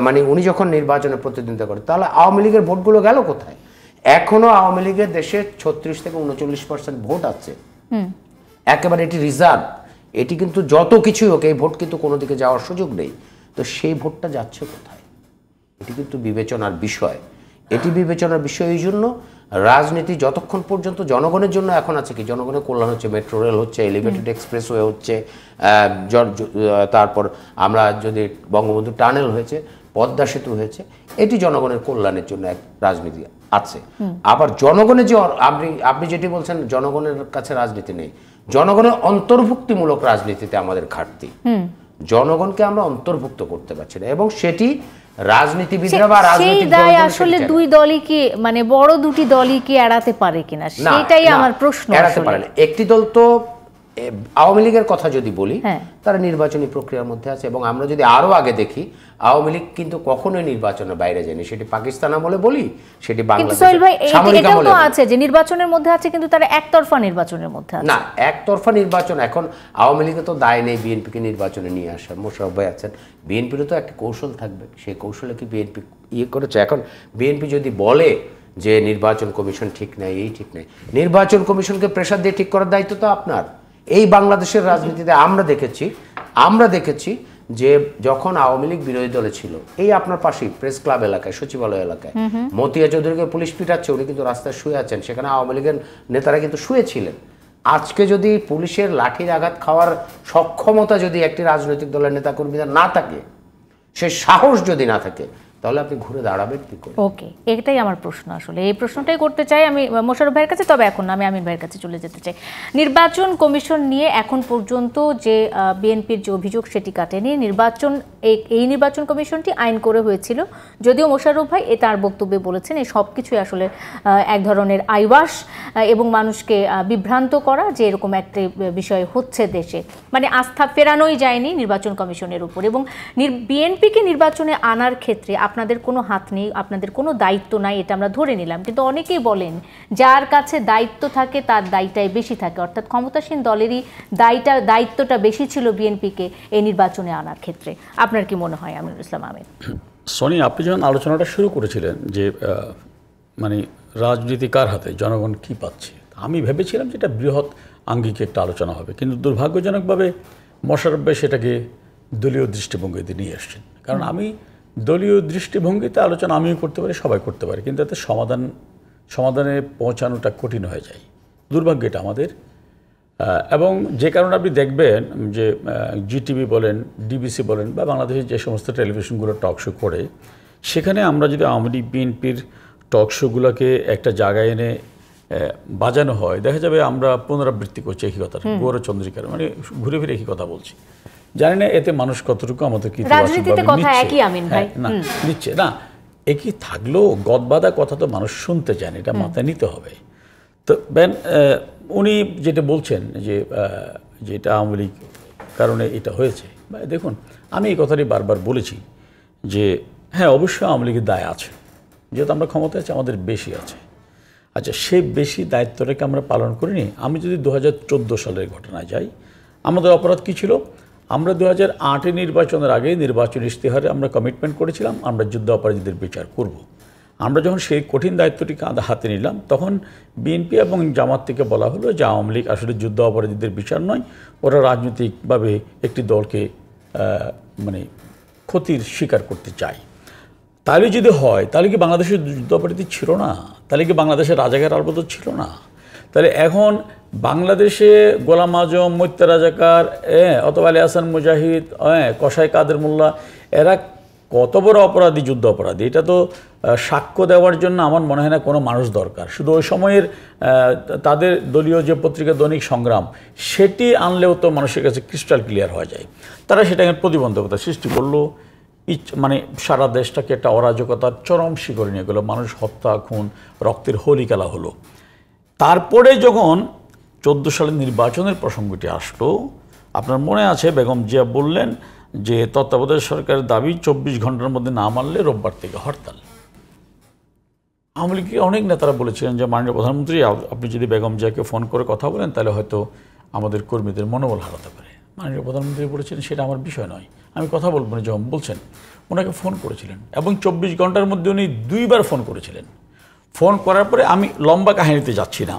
মানে উনি যখন নির্বাচনে প্রতিদ্বন্দ্বিতা করেন, তাহলে আওয়ামী লীগের ভোটগুলো গেল কোথায়? এখনো আওয়ামী লীগের দেশে 36 থেকে 39% ভোট আছে, একেবারে এটি রিজার্ভ। এটি কিন্তু যত কিছুই হোক এই ভোট কিন্তু কোনো দিকে যাওয়ার সুযোগ নেই। তো সেই ভোটটা যাচ্ছে কোথায়? এটি কিন্তু বিবেচনার বিষয়। এটি বিবেচনার বিষয় এই জন্য রাজনীতি যতক্ষণ পর্যন্ত জনগণের জন্য এখন আছে কি, জনগণের কল্যাণ হচ্ছে, মেট্রো রেল হচ্ছে, এলিভেটেড এক্সপ্রেসওয়ে হচ্ছে, তারপর আমরা যদি বঙ্গবন্ধু টানেল হয়েছে, পদ্মা সেতু হয়েছে, এটি জনগণের কল্যাণের জন্য এক রাজনীতি আছে। আবার জনগণের যে আপনি যেটি বলছেন জনগণের কাছে রাজনীতি নেই, জনগণের অন্তর্ভুক্তিমূলক রাজনীতিতে আমাদের ঘাটতি। জনগণকে আমরা অন্তর্ভুক্ত করতে পারছি না, এবং সেটি রাজনীতিবিদরা বা রাজনৈতিক দলগুলো আসলে দুই দলই কি, মানে বড় দুটি দলই কি এড়াতে পারে কিনা, সেটাই আমার প্রশ্ন। এড়াতে পারে না। একটি দল তো আওয়ামী লীগের কথা যদি বলি, তারা নির্বাচনী প্রক্রিয়ার মধ্যে আছে, এবং আমরা যদি আরো আগে দেখি আওয়ামী লীগ কিন্তু কখনোই নির্বাচনের বাইরে যায়নি, সেটি পাকিস্তান আমলে বলি, সেটি বাংলাদেশের সামরিক আমলে আছে যে নির্বাচনের মধ্যে আছে, কিন্তু তারা একতরফা নির্বাচনের মধ্যে আছে না। একতরফা নির্বাচন, এখন আওয়ামী লীগের তো দায় নেই বিএনপিকে নির্বাচনে নিয়ে আসার, মোশাররফ ভাই আছেন, বিএনপিরও তো একটা কৌশল থাকবে, সেই কৌশলে কি বিএনপি করেছে? এখন বিএনপি যদি বলে যে নির্বাচন কমিশন ঠিক নাই, এই ঠিক নাই, নির্বাচন কমিশনকে প্রেসার দিয়ে ঠিক করার দায়িত্ব তো আপনার। এই বাংলাদেশের রাজনীতিতে আমরা দেখেছি যে যখন আওয়ামী লীগ বিরোধী দলে ছিল, এই আপনার পাশেই প্রেস ক্লাব এলাকায়, সচিবালয় এলাকায় মতিয়া চৌধুরীকে পুলিশ পিটাচ্ছে, উনি কিন্তু রাস্তায় শুয়ে আছেন, সেখানে আওয়ামী লীগের নেতারা কিন্তু শুয়েছিলেন। আজকে যদি পুলিশের লাঠির আঘাত খাওয়ার সক্ষমতা যদি একটি রাজনৈতিক দলের নেতাকর্মীদের না থাকে, সে সাহস যদি না থাকে, তাহলে আপনি ঘুরে দাঁড়াবেন কি করে? ওকে, এটাই আমার প্রশ্ন। আসলে এই প্রশ্নটাই করতে চাই আমি মোশাররফ ভাইয়ের কাছে, তবে এখন আমি আমির ভাইয়ের কাছে চলে যেতে চাই। নির্বাচন কমিশন নিয়ে এখন পর্যন্ত যে বিএনপির যে অভিযোগ সেটি কাটেনি। এই নির্বাচন কমিশনটি আইন করে হয়েছিল, যদিও মোশাররফ ভাই তার বক্তব্যে বলেছেন এই সব কিছুই আসলে এক ধরনের আইওয়াশ এবং মানুষকে বিভ্রান্ত করা, যে এরকম একটা বিষয় হচ্ছে দেশে, মানে আস্থা ফেরানোই যায়নি নির্বাচন কমিশনের উপর। এবং বিএনপিকে নির্বাচনে আনার ক্ষেত্রে আপনাদের কোনো হাত নেই, আপনাদের কোনো দায়িত্ব নাই, এটা আমরা ধরে নিলাম। কিন্তু অনেকেই বলেন যার কাছে দায়িত্ব থাকে তার দায়টাই বেশি থাকে, অর্থাৎ ক্ষমতাসীন দলেরই দায়িত্বটা বেশি ছিল বিএনপিকে এই নির্বাচনে আনার ক্ষেত্রে। আপনার কি মনে হয় আমিনুল ইসলাম আমির? সোনি, আপনি যখন আলোচনাটা শুরু করেছিলেন যে মানে রাজনীতি কার হাতে, জনগণ কি পাচ্ছে, আমি ভেবেছিলাম যে এটা বৃহৎ আঙ্গিকে একটা আলোচনা হবে, কিন্তু দুর্ভাগ্যজনকভাবে মোশাররফ ভাই সেটাকে দলীয় দৃষ্টিভঙ্গিতে নিয়ে আসছেন। কারণ আমি দলীয় দৃষ্টিভঙ্গিতে আলোচনা আমিও করতে পারি, সবাই করতে পারি, কিন্তু এতে সমাধানে পৌঁছানোটা কঠিন হয়ে যায়। দুর্ভাগ্য এটা আমাদের। এবং যে কারণে আপনি দেখবেন যে জিটিভি বলেন, ডিবিসি বলেন, বা বাংলাদেশের যে সমস্ত টেলিভিশনগুলো টক শো করে, সেখানে আমরা যদি আওয়ামী লীগ বিএনপির টক শোগুলোকে একটা জায়গায় এনে বাজানো হয়, দেখা যাবে আমরা পুনরাবৃত্তি করছি একই কথা, গৌরচন্দ্রিকার, মানে ঘুরে ফিরে একই কথা বলছি। জানি না এতে মানুষ কতটুকু আমাদের কি নিচ্ছে না। একই থাকলেও গদবাধা কথা তো মানুষ শুনতে চান, এটা মাথায় নিতে হবে। তো উনি যেটা বলছেন যে যেটা আওয়ামী লীগ কারণে এটা হয়েছে, দেখুন আমি এই কথাটি বারবার বলেছি যে হ্যাঁ অবশ্যই আওয়ামী লীগের দায় আছে, যেহেতু আমরা ক্ষমতায় আছি আমাদের বেশি আছে। আচ্ছা, সেই বেশি দায়িত্বটাকে আমরা পালন করিনি। আমি যদি 2014 সালের ঘটনায় যাই, আমাদের অপরাধ কী ছিল? আমরা 2008 নির্বাচনের আগে নির্বাচনী ইশতেহারে আমরা কমিটমেন্ট করেছিলাম আমরা যুদ্ধ অপরাধীদের বিচার করব। আমরা যখন সেই কঠিন দায়িত্বটিকে হাতে নিলাম, তখন বিএনপি এবং জামাত থেকে বলা হলো যে আওয়ামী লীগ আসলে যুদ্ধ অপরাধীদের বিচার নয়, ওরা রাজনৈতিকভাবে একটি দলকে মানে ক্ষতির শিকার করতে চায়। তাহলে যদি হয়, তাহলে কি বাংলাদেশের যুদ্ধ অপরাধী ছিল না? তাহলে কি বাংলাদেশের রাজাকার আলবদর ছিল না? তাহলে এখন বাংলাদেশে গোলাম আজম, মৈত্য রাজাকার, অথবা আলী হাসান মুজাহিদ, কসাই কাদের মোল্লা, এরা কত বড় অপরাধী, যুদ্ধ অপরাধী। এটা তো সাক্ষ্য দেওয়ার জন্য আমার মনে হয় না কোনো মানুষ দরকার। শুধু ওই সময়ের তাদের দলীয় যে পত্রিকা দৈনিক সংগ্রাম, সেটি আনলেও তো মানুষের কাছে ক্রিস্টাল ক্লিয়ার হয়ে যায়। তারা সেটাকে প্রতিবন্ধকতা সৃষ্টি করলো, মানে সারা দেশটাকে একটা অরাজকতার চরম শিখরে নিয়ে গেল, মানুষ হত্যা, খুন, রক্তের হোলিকালা হলো। তারপরে যখন 14 সালের নির্বাচনের প্রসঙ্গটি আসলো, আপনার মনে আছে বেগম জিয়া বললেন যে তত্ত্বাবধায়ক সরকারের দাবি 24 ঘন্টার মধ্যে না মানলে রোববার থেকে হরতাল। আওয়ামী লীগের অনেক নেতারা বলেছিলেন যে মাননীয় প্রধানমন্ত্রী, আপনি যদি বেগম জিয়াকে ফোন করে কথা বলেন তাহলে হয়তো আমাদের কর্মীদের মনোবল হারাতে পারে। মাননীয় প্রধানমন্ত্রী বলেছিলেন সেটা আমার বিষয় নয়, আমি কথা বলবো না। যখন বলছেন, ওনাকে ফোন করেছিলেন এবং 24 ঘন্টার মধ্যে উনি 2 বার ফোন করেছিলেন। ফোন করার পরে আমি লম্বা কাহিনীতে যাচ্ছি না,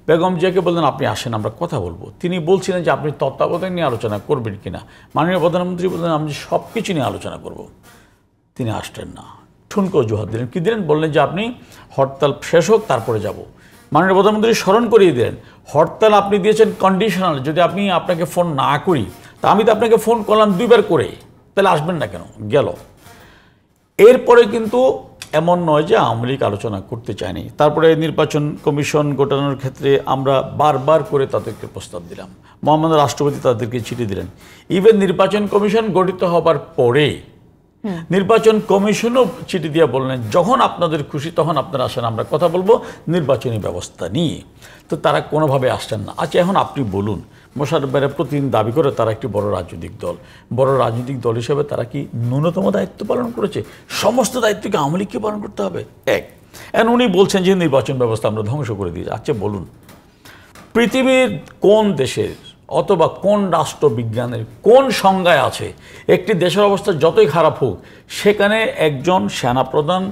বেগম জিয়াকে বললেন আপনি আসেন, আমরা কথা বলবো। তিনি বলছিলেন যে আপনি তত্ত্বাবধান নিয়ে আলোচনা করবেন কিনা। মাননীয় প্রধানমন্ত্রী বললেন আমি সব কিছু নিয়ে আলোচনা করব। তিনি আসলেন না, ঠুনকো অজুহাত দিলেন। কী দিলেন? বললেন যে আপনি হরতাল শেষ হোক তারপরে যাব। মাননীয় প্রধানমন্ত্রী স্মরণ করিয়ে দিলেন হরতাল আপনি দিয়েছেন কন্ডিশনাল, যদি আপনি আপনাকে ফোন না করি, তা আমি তো আপনাকে ফোন করলাম 2 বার করে, তাহলে আসবেন না কেন? গেল। এরপরে কিন্তু এমন নয় যে আওয়ামী লীগ আলোচনা করতে চায়নি। তারপরে নির্বাচন কমিশন গঠনের ক্ষেত্রে আমরা বারবার করে তাদেরকে প্রস্তাব দিলাম, মহামান্য রাষ্ট্রপতি তাদেরকে চিঠি দিলেন। ইভেন নির্বাচন কমিশন গঠিত হবার পরে নির্বাচন কমিশনও চিঠি দিয়ে বললেন যখন আপনাদের খুশি তখন আপনারা আসেন, আমরা কথা বলবো নির্বাচনী ব্যবস্থা নিয়ে। তো তারা কোনোভাবে আসছেন না। আচ্ছা, এখন আপনি বলুন, মোশাররফ ভাইরা প্রতিদিন দাবি করে তারা একটি বড় রাজনৈতিক দল, বড় রাজনৈতিক দল হিসেবে তারা কি ন্যূনতম দায়িত্ব পালন করেছে? সমস্ত দায়িত্বকে আওয়ামী লীগকে পালন করতে হবে? এখন উনি বলছেন যে নির্বাচন ব্যবস্থা আমরা ধ্বংস করে দিয়েছি। আচ্ছা বলুন, পৃথিবীর কোন দেশের অথবা কোন রাষ্ট্রবিজ্ঞানের কোন সংজ্ঞায় আছে একটি দেশের অবস্থা যতই খারাপ হোক সেখানে একজন সেনাপ্রধান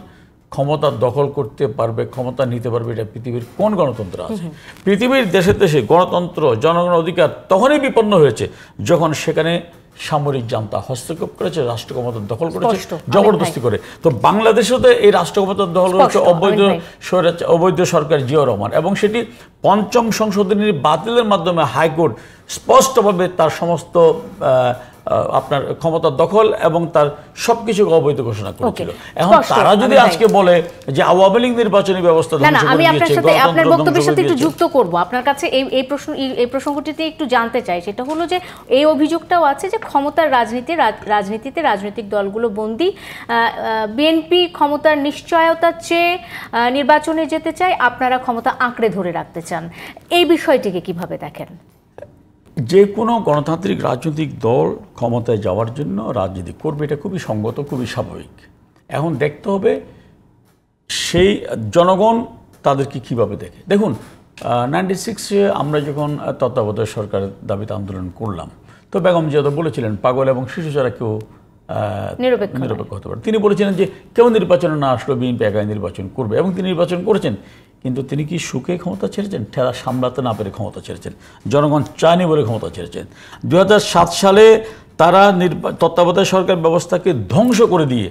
ক্ষমতা দখল করতে পারবে, ক্ষমতা নিতে পারবে? এটা পৃথিবীর কোন গণতন্ত্র আছে? পৃথিবীর দেশে দেশে গণতন্ত্র, জনগণের অধিকার তখনই বিপন্ন হয়েছে যখন সেখানে সামরিক জান্তা হস্তক্ষেপ করেছে, রাষ্ট্র ক্ষমতা দখল করেছে জবরদস্তি করে। তো বাংলাদেশেও তো এই রাষ্ট্র ক্ষমতা দখল করেছে অবৈধ সরকার জিয়াউর রহমান, এবং সেটি ৫ম সংশোধনীর বাতিলের মাধ্যমে হাইকোর্ট স্পষ্টভাবে তার সমস্ত আপনার ক্ষমতা দখল এবং তার সবকিছুকে অবৈধ ঘোষণা করেছিল। এখন তারা যদি আজকে বলে যে আওয়ামী লীগ নির্বাচনী ব্যবস্থা ধ্বংস করে আমি আপনার দিয়েছে, সাথে আপনার বক্তব্যের সাথে একটু যুক্ত করব, আপনার কাছে এই প্রসঙ্গটিতে একটু জানতে চাই। সেটা হলো যে এই অভিযোগটাও আছে যে ক্ষমতার রাজনীতিতে রাজনৈতিক দলগুলো বন্দী, বিএনপি ক্ষমতার নিশ্চয়তা চেয়ে নির্বাচনে যেতে চায়, আপনারা ক্ষমতা আঁকড়ে ধরে রাখতে চান। এই বিষয়টিকে কিভাবে দেখেন? যে কোনো গণতান্ত্রিক রাজনৈতিক দল ক্ষমতায় যাওয়ার জন্য রাজনীতি করবে, এটা খুবই সঙ্গত, খুবই স্বাভাবিক। এখন দেখতে হবে সেই জনগণ তাদেরকে কিভাবে দেখে। দেখুন 96-এ আমরা যখন তত্ত্বাবধায়ক সরকারের দাবিতে আন্দোলন করলাম, তো বেগম জিয়া তো বলেছিলেন পাগল এবং শিশু ছাড়া কেউ নিরপেক্ষ হতে পারে। তিনি বলেছিলেন যে কেউ নির্বাচনে না আসলেও বিএনপি একাই নির্বাচন করবে, এবং তিনি নির্বাচন করেছেন। কিন্তু তিনি কি সুখে ক্ষমতা ছেড়েছেন? ঠেলা সামলাতে না পেরে ক্ষমতা ছেড়েছেন, জনগণ চায়নি বলে ক্ষমতা ছেড়েছেন। 2007 সালে তারা তত্ত্বাবধায়ক সরকার ব্যবস্থাকে ধ্বংস করে দিয়ে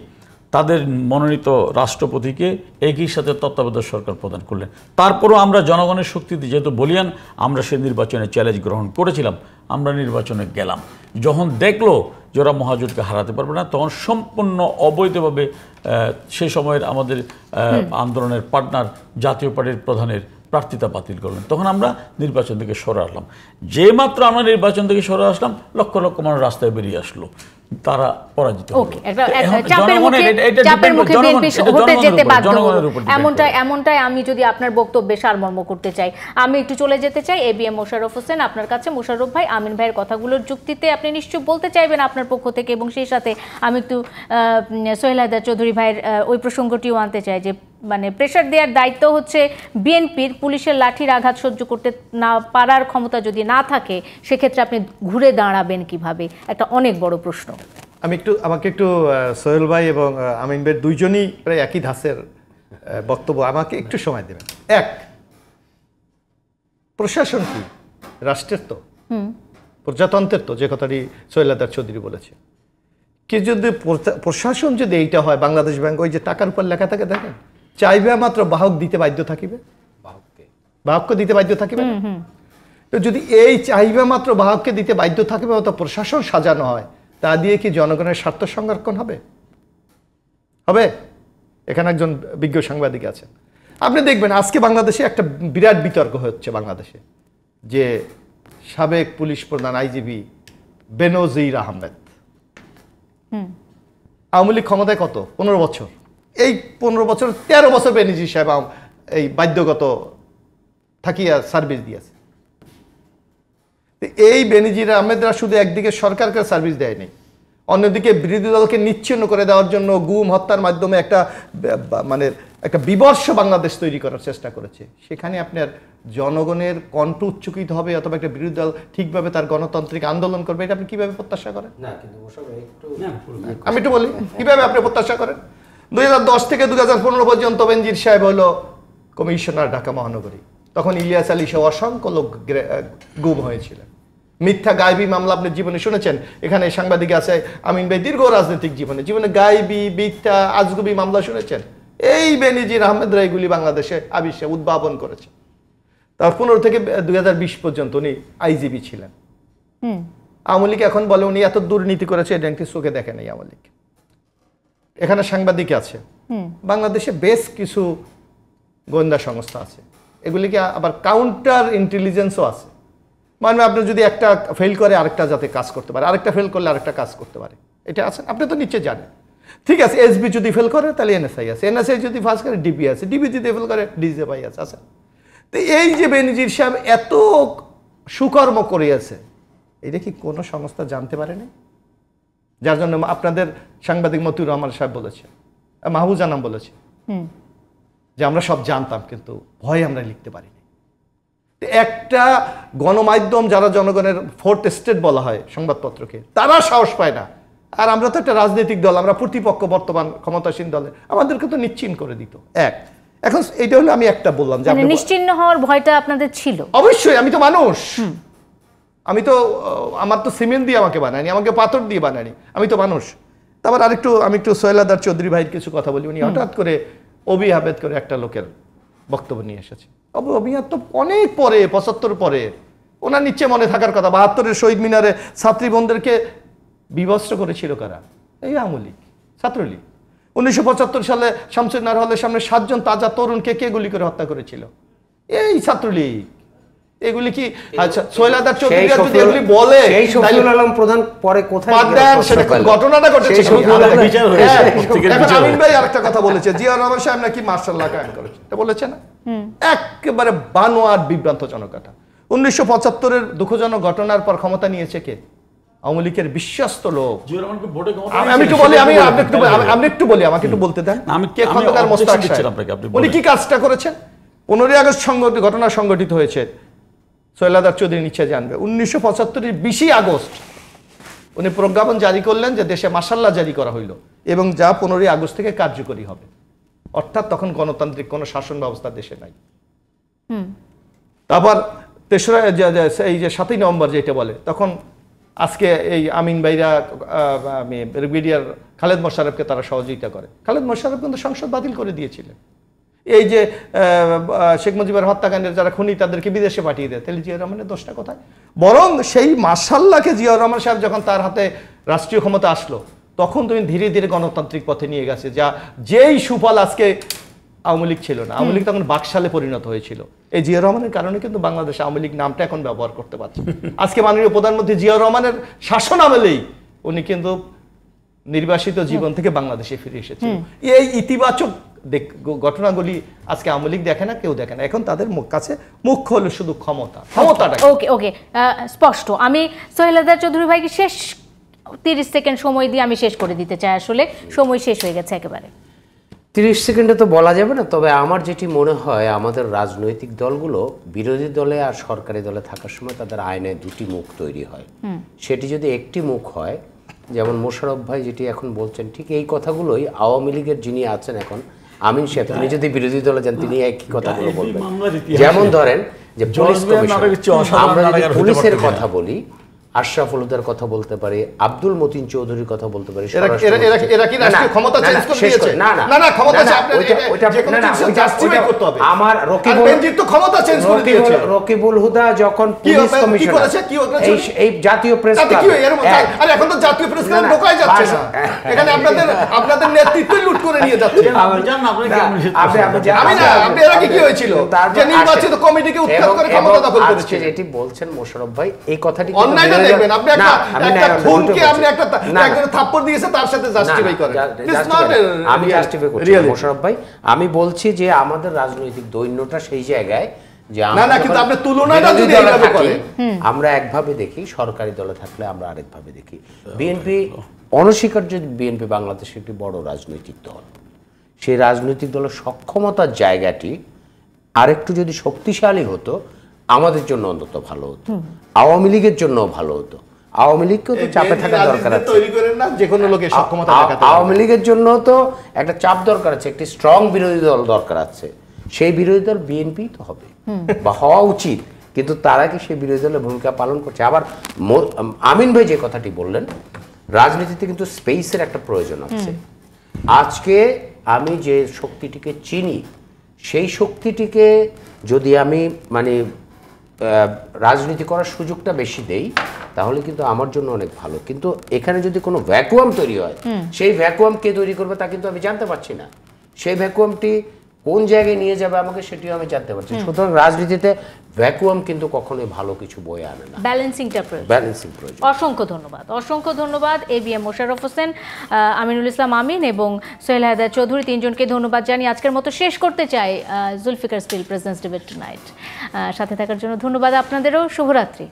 তাদের মনোনীত রাষ্ট্রপতিকে একই সাথে তত্ত্বাবধায়ক সরকার প্রদান করলেন। তারপরও আমরা জনগণের শক্তিতে যেহেতু বলিয়ান, আমরা সেই নির্বাচনে চ্যালেঞ্জ গ্রহণ করেছিলাম, আমরা নির্বাচনে গেলাম। যখন দেখলো যে ওরা মহাজোটকে হারাতে পারবে না, তখন সম্পূর্ণ অবৈধভাবে সেই সময়ের আমাদের আন্দোলনের পার্টনার জাতীয় পার্টির প্রধানের প্রার্থিতা বাতিল করলেন। তখন আমরা নির্বাচন থেকে সরে আসলাম। যে মাত্র আমরা নির্বাচন থেকে সরে আসলাম, লক্ষ লক্ষ মানুষ রাস্তায় বেরিয়ে আসলো, তারা পরাজিত হলো। এমনটাই আমি যদি আপনার বক্তব্যে সারমর্ম করতে চাই, আমি একটু চলে যেতে চাই ABM মোশাররফ হোসেন আপনার কাছে। মোশাররফ ভাই, আমিন ভাইয়ের কথাগুলোর যুক্তিতে আপনি নিশ্চয়ই বলতে চাইবেন আপনার পক্ষ থেকে, এবং সেই সাথে আমি একটু সোহেল হায়দার চৌধুরী ভাইয়ের ওই প্রসঙ্গটিও আনতে চাই যে মানে প্রেশার দেওয়ার দায়িত্ব হচ্ছে বিএনপির। পুলিশের লাঠির আঘাত সহ্য করতে না পারার ক্ষমতা যদি না থাকে, সেক্ষেত্রে আপনি ঘুরে দাঁড়াবেন কিভাবে? একটা অনেক বড় প্রশ্ন। আমাকে একটু সোহেল ভাই এবং আমিন ভাই দুইজনই প্রায় একই ধাঁচের বক্তব্য, আমাকে একটু সময় দেবেন। প্রশাসন কি রাষ্ট্রের? তো প্রজাতন্ত্রের, তো যে কথাটি সোহেল হায়দার চৌধুরী বলেছে। কি যদি প্রশাসন যদি এইটা হয়, বাংলাদেশ ব্যাংক ওই যে টাকার উপর লেখা থাকে দেখেন, চাইবে মাত্র বাহক দিতে বাধ্য থাকিবে, বাহককে দিতে বাধ্য থাকিবে। তো যদি এই চাইবে মাত্র বাহককে দিতে বাধ্য থাকিবে, অত প্রশাসন সাজানো হয়, তা দিয়ে কি জনগণের স্বার্থ সংরক্ষণ হবে? এখানে একজন বিজ্ঞ সাংবাদিক আছেন, আপনি দেখবেন আজকে বাংলাদেশে একটা বিরাট বিতর্ক হচ্ছে বাংলাদেশে, যে সাবেক পুলিশ প্রধান আইজিপি বেনজির আহমেদ, আওয়ামী লীগ ক্ষমতায় কত 15 বছর, এই 15 বছর 13 বছর বেনজির সাহেব এই বাধ্যগত থাকিয়া সার্ভিস দিয়েছে। এই বেনজির আহমেদরা শুধু একদিকে সরকারকে সার্ভিস দেয়নি, অন্যদিকে বিরোধী দলকে নিচ্ছিন্ন করে দেওয়ার জন্য গুম হত্যার মাধ্যমে একটা বিবর্ষ বাংলাদেশ তৈরি করার চেষ্টা করেছে। সেখানে আপনার জনগণের কণ্ঠ উচ্চকিত হবে অথবা একটা বিরোধী দল ঠিকভাবে তার গণতান্ত্রিক আন্দোলন করবে, এটা আপনি কিভাবে প্রত্যাশা করেন? আমি একটু বলি কিভাবে আপনি প্রত্যাশা করেন? 2010 থেকে 2015 পর্যন্ত বেনজির সাহেব হলো কমিশনার ঢাকা মহানগরী, তখন ইলিয়াস আলী সহ অসংখ্য লোক গুম হয়েছিলেন। মিথ্যা গায়েবী মামলা আপনি জীবনে শুনেছেন, এখানে সাংবাদিক আছে আমিন ভাই, দীর্ঘ রাজনৈতিক জীবনে গায়েবী মিথ্যা আজগুবি মামলা শুনেছেন। এই বেনজির আহমেদরা এগুলি বাংলাদেশে উদ্ভাবন করেছে। তার 15 থেকে 2020 পর্যন্ত উনি আইজিবি ছিলেন। আওয়ামী লীগ এখন বলে উনি এত দুর্নীতি করেছে, এটা একটি চোখে দেখে নাই আওয়ামী লীগ। এখানে সাংবাদিক আছে, বাংলাদেশে বেশ কিছু গোয়েন্দা সংস্থা আছে, এগুলিকে আবার কাউন্টার ইন্টেলিজেন্সও আছে। মানে আপনি যদি একটা ফেল করে আরেকটা যাতে কাজ করতে পারে, আরেকটা ফেল করলে আরেকটা কাজ করতে পারে, এটা আছে, আপনি তো নিশ্চয় জানেন। ঠিক আছে, এসবি যদি ফেল করে তাহলে এনএসআই আছে, এনএসআই যদি ফাঁস করে ডিবি আছে, ডিবি যদি ফেল করে ডিজিএফআই আছে। তো এই যে বেনজির সাহেব এত সুকর্ম করিয়াছে, এটা কি কোনো সংস্থা জানতে পারেনি? যার জন্য আপনাদের সাংবাদিক মতিউর রহমান সাহেব বলেছে, মাহবুজ আনাম বলেছে যে আমরা সব জানতাম কিন্তু ভয়ে আমরা লিখতে পারিনি। একটা গণমাধ্যম যারা জনগণের ফোর্থ স্টেট বলা হয় সংবাদপত্রকে, তারা সাহস পায় না। আর আমরা তো একটা রাজনৈতিক দল, আমরা প্রতিপক্ষ, বর্তমান ক্ষমতাসীন দলে, আমাদেরকে তো নিশ্চিহ্ন করে দিত। এখন এইটা হলো আমি একটা বললাম যে নিশ্চিহ্ন হওয়ার ভয়টা আপনাদের ছিল। অবশ্যই, আমি তো মানুষ, আমি তো আমার তো সিমেন্ট দিয়ে আমাকে বানায়নি, আমাকে পাথর দিয়ে বানায়নি, আমি তো মানুষ। তারপর আমি একটু সোহেলাদার চৌধুরী ভাইয়ের কিছু কথা বলি। উনি হঠাৎ করে অবি আবেদ করে একটা লোকের বক্তব্য নিয়ে এসেছে। অবিহাত তো অনেক পরে, 75 পরে, ওনার নিশ্চয় মনে থাকার কথা। 72-এর শহীদ মিনারে ছাত্রী বোনদেরকে বিভস্ত করেছিল কারা? এই আওয়ামী লীগ, ছাত্রলীগ। 1975 সালে শামসুন্নাহর হলের সামনে 7 জন তাজা তরুণকে কে গুলি করে হত্যা করেছিল? এই ছাত্রলীগ। এগুলি কি সোহেলাদার চৌধুরী যদি এগুলি বলে, সেই শফিউল আলম প্রধান পরে কোথায় ঘটনাটা ঘটেছে। আমিন ভাই আরেকটা কথা বলেছে, জিয়া রহমান সাহেব নাকি মার্শাল্লাহ কায়েম করেছে, এটা বলেছে না? একেবারে বানোয়ার বিভ্রান্তজনক কথা। 1975-এর দুঃখজনক ঘটনার পর ক্ষমতা নিয়েছে কে? আওয়ামী লীগের বিশ্বস্ত লোক। আমি একটু বলি, আমি একটু বলি, আমাকে একটু বলতে দেন। কে খন্দকার মোস্তাক সাহেব, উনি কি কাজটা করেছেন? 15 আগস্ট ঘটনা সংঘটিত হয়েছে, সোহেলাদার চৌধুরী নিশ্চয় জানবে। 1975-এর 20 আগস্ট উনি প্রজ্ঞাপন জারি করলেন যে দেশে মাশাল্লাহ জারি করা হইল এবং যা 15 আগস্ট থেকে কার্যকরী হবে। অর্থাৎ তখন গণতান্ত্রিক কোনো শাসন ব্যবস্থা দেশে নাই। তারপর 7ই নভেম্বর যেটা বলে, তখন আজকে এই আমিন ভাইরা ব্রিগেডিয়ার খালেদ মোশাররফকে তারা সহযোগিতা করে। খালেদ মোশাররফ কিন্তু সংসদ বাতিল করে দিয়েছিলেন। এই যে শেখ মুজিবের হত্যাকাণ্ডের যারা খুনি তাদেরকে বিদেশে পাঠিয়ে দেয়, তাহলে জিয়া রহমানের দোষটা কোথায়? বরং সেই মাশাল্লাহকে জিয়া রহমান সাহেব যখন তার হাতে রাষ্ট্রীয় ক্ষমতা আসলো, তখন তুমি ধীরে ধীরে গণতান্ত্রিক পথে নিয়ে গেছে, যেই সুফল আজকে আওয়ামী লীগ ছিল না। আওয়ামী লীগ তখন বাকশালে পরিণত হয়েছিল। এই জিয়া রহমানের কারণে কিন্তু বাংলাদেশ আওয়ামী লীগ নামটা এখন ব্যবহার করতে পারছে। আজকে মাননীয় প্রধানমন্ত্রী জিয়া রহমানের শাসন আমলেই উনি কিন্তু নির্বাসিত জীবন থেকে বাংলাদেশে ফিরে এসেছেন। এই ইতিবাচক ঘটনাগুলি আজকে আওয়ামী লীগ দেখে না, কেউ দেখে না। এখন তাদের কাছে মুখ্য হলো শুধু ক্ষমতাটা। ওকে, স্পষ্ট। আমি সোহেলাদার চৌধুরী ভাইকে শেষ 30 সেকেন্ড সময় দিয়ে আমি শেষ করে দিতে চাই। আসলে সময় শেষ হয়ে গেছে একেবারে। 30 সেকেন্ডে তো বলা যাবে না, তবে আমার যেটি মনে হয়, আমাদের রাজনৈতিক দলগুলো বিরোধী দলে আর সরকারি দলে থাকার সময় তাদের আইনে দুটি মুখ তৈরি হয়। সেটি যদি একটি মুখ হয়, যেমন মোশাররফ ভাই যেটি এখন বলছেন, ঠিক এই কথাগুলোই আওয়ামী লীগের যিনি আছেন এখন আমিন সাহেব, তিনি যদি বিরোধী দলে যান তিনি একই কথাগুলো বলবেন। যেমন ধরেন যে পুলিশ কমিশন, আমরা যদি পুলিশের কথা বলি, আশরাফ উলুদার কথা বলতে পারি, আব্দুল মতিন চৌধুরীর কথা বলতে পারি। এরা কি রাষ্ট্রীয় ক্ষমতা চেঞ্জ করে দিয়েছে? না না, ক্ষমতা আমার রকিবুল হুদা যখন পুলিশ কমিশনার, এই জাতীয় প্রেস ক্লাব, আরে এখন তো জাতীয় প্রেস ক্লাব ঢোকাই যাচ্ছে না, এখানে আপনাদের নেতৃত্বই লুট করে নিয়ে যাচ্ছে। আমি না, আপনারা কি হয়েছিল যে নির্বাচিত কমিটিকে উৎখাত করে ক্ষমতা দখল করেছে? যেটি বলছেন মোশাররফ ভাই, এই কথাটি দেখবেন আপনি না, একটা আমি একটা না, খুনকে না, আপনি একটা না, একজন থাপ্পড় দিয়েছে তার সাথে জাস্টিফাই করেন It's not a আমি real- জাস্টিফাই করছি না, reality. মোশাররফ ভাই। আমি বলছি যে আমাদের রাজনৈতিক দৈন্যটা সেই জায়গায় যে না, আমরা কিন্তু যখন আপনি তুলনাটা বিরোধী যদি দলে এইভাবে থাকি, করেন। আমরা একভাবে দেখি, সরকারি দলে থাকলে আমরা আরেকভাবে দেখি। বিএনপি অনস্বীকার্য, বিএনপি বাংলাদেশের একটি বড় রাজনৈতিক দল। সেই রাজনৈতিক দলের সক্ষমতার জায়গাটি আরেকটু যদি শক্তিশালী হতো আমাদের জন্য অন্তত ভালো হতো, আওয়ামী লীগের জন্য ভালো হতো। আওয়ামী লীগকেও তো চাপে থাকা দরকার আছে। তৈরি করেন না যে কোনো লোকের সক্ষমতা দেখাতে পারবে। আওয়ামী লীগের জন্য তো একটা চাপ দরকার আছে, একটি স্ট্রং বিরোধী দল দরকার আছে। সেই বিরোধী দল বিএনপি তো হবে বা হওয়া উচিত, কিন্তু তারা কি সেই বিরোধী দলের ভূমিকা পালন করছে? আবার আমিন ভাই যে কথাটি বললেন, রাজনীতিতে কিন্তু স্পেসের একটা প্রয়োজন আছে। আজকে আমি যে শক্তিটিকে চিনি, সেই শক্তিটিকে যদি আমি মানে রাজনীতি করার সুযোগটা বেশি দেই, তাহলে কিন্তু আমার জন্য অনেক ভালো। কিন্তু এখানে যদি কোনো ভ্যাকুয়াম তৈরি হয়, সেই ভ্যাকুয়াম কে তৈরি করবে তা কিন্তু আমি জানতে পারছি না। সেই ভ্যাকুয়ামটি কোন জায়গায় নিয়ে যাবে আমাকে, সেটিও আমি জানতে পারছি। সুতরাং রাজনীতিতে ভ্যাকুয়াম কিন্তু কখনোই ভালো কিছু বয়ে আনে না, ব্যালেন্সিংটা প্রয়োজন। ব্যালেন্সিং প্রয়োজন। অসংখ্য ধন্যবাদ ABM মোশাররফ হোসেন, আমিনুল ইসলাম আমিন এবং সোহেল হায়দার চৌধুরী, তিনজনকে ধন্যবাদ জানিয়ে আজকের মতো শেষ করতে চাই Zulfiqar steel presents debate tonight. সাথে থাকার জন্য ধন্যবাদ আপনাদেরও। শুভরাত্রি।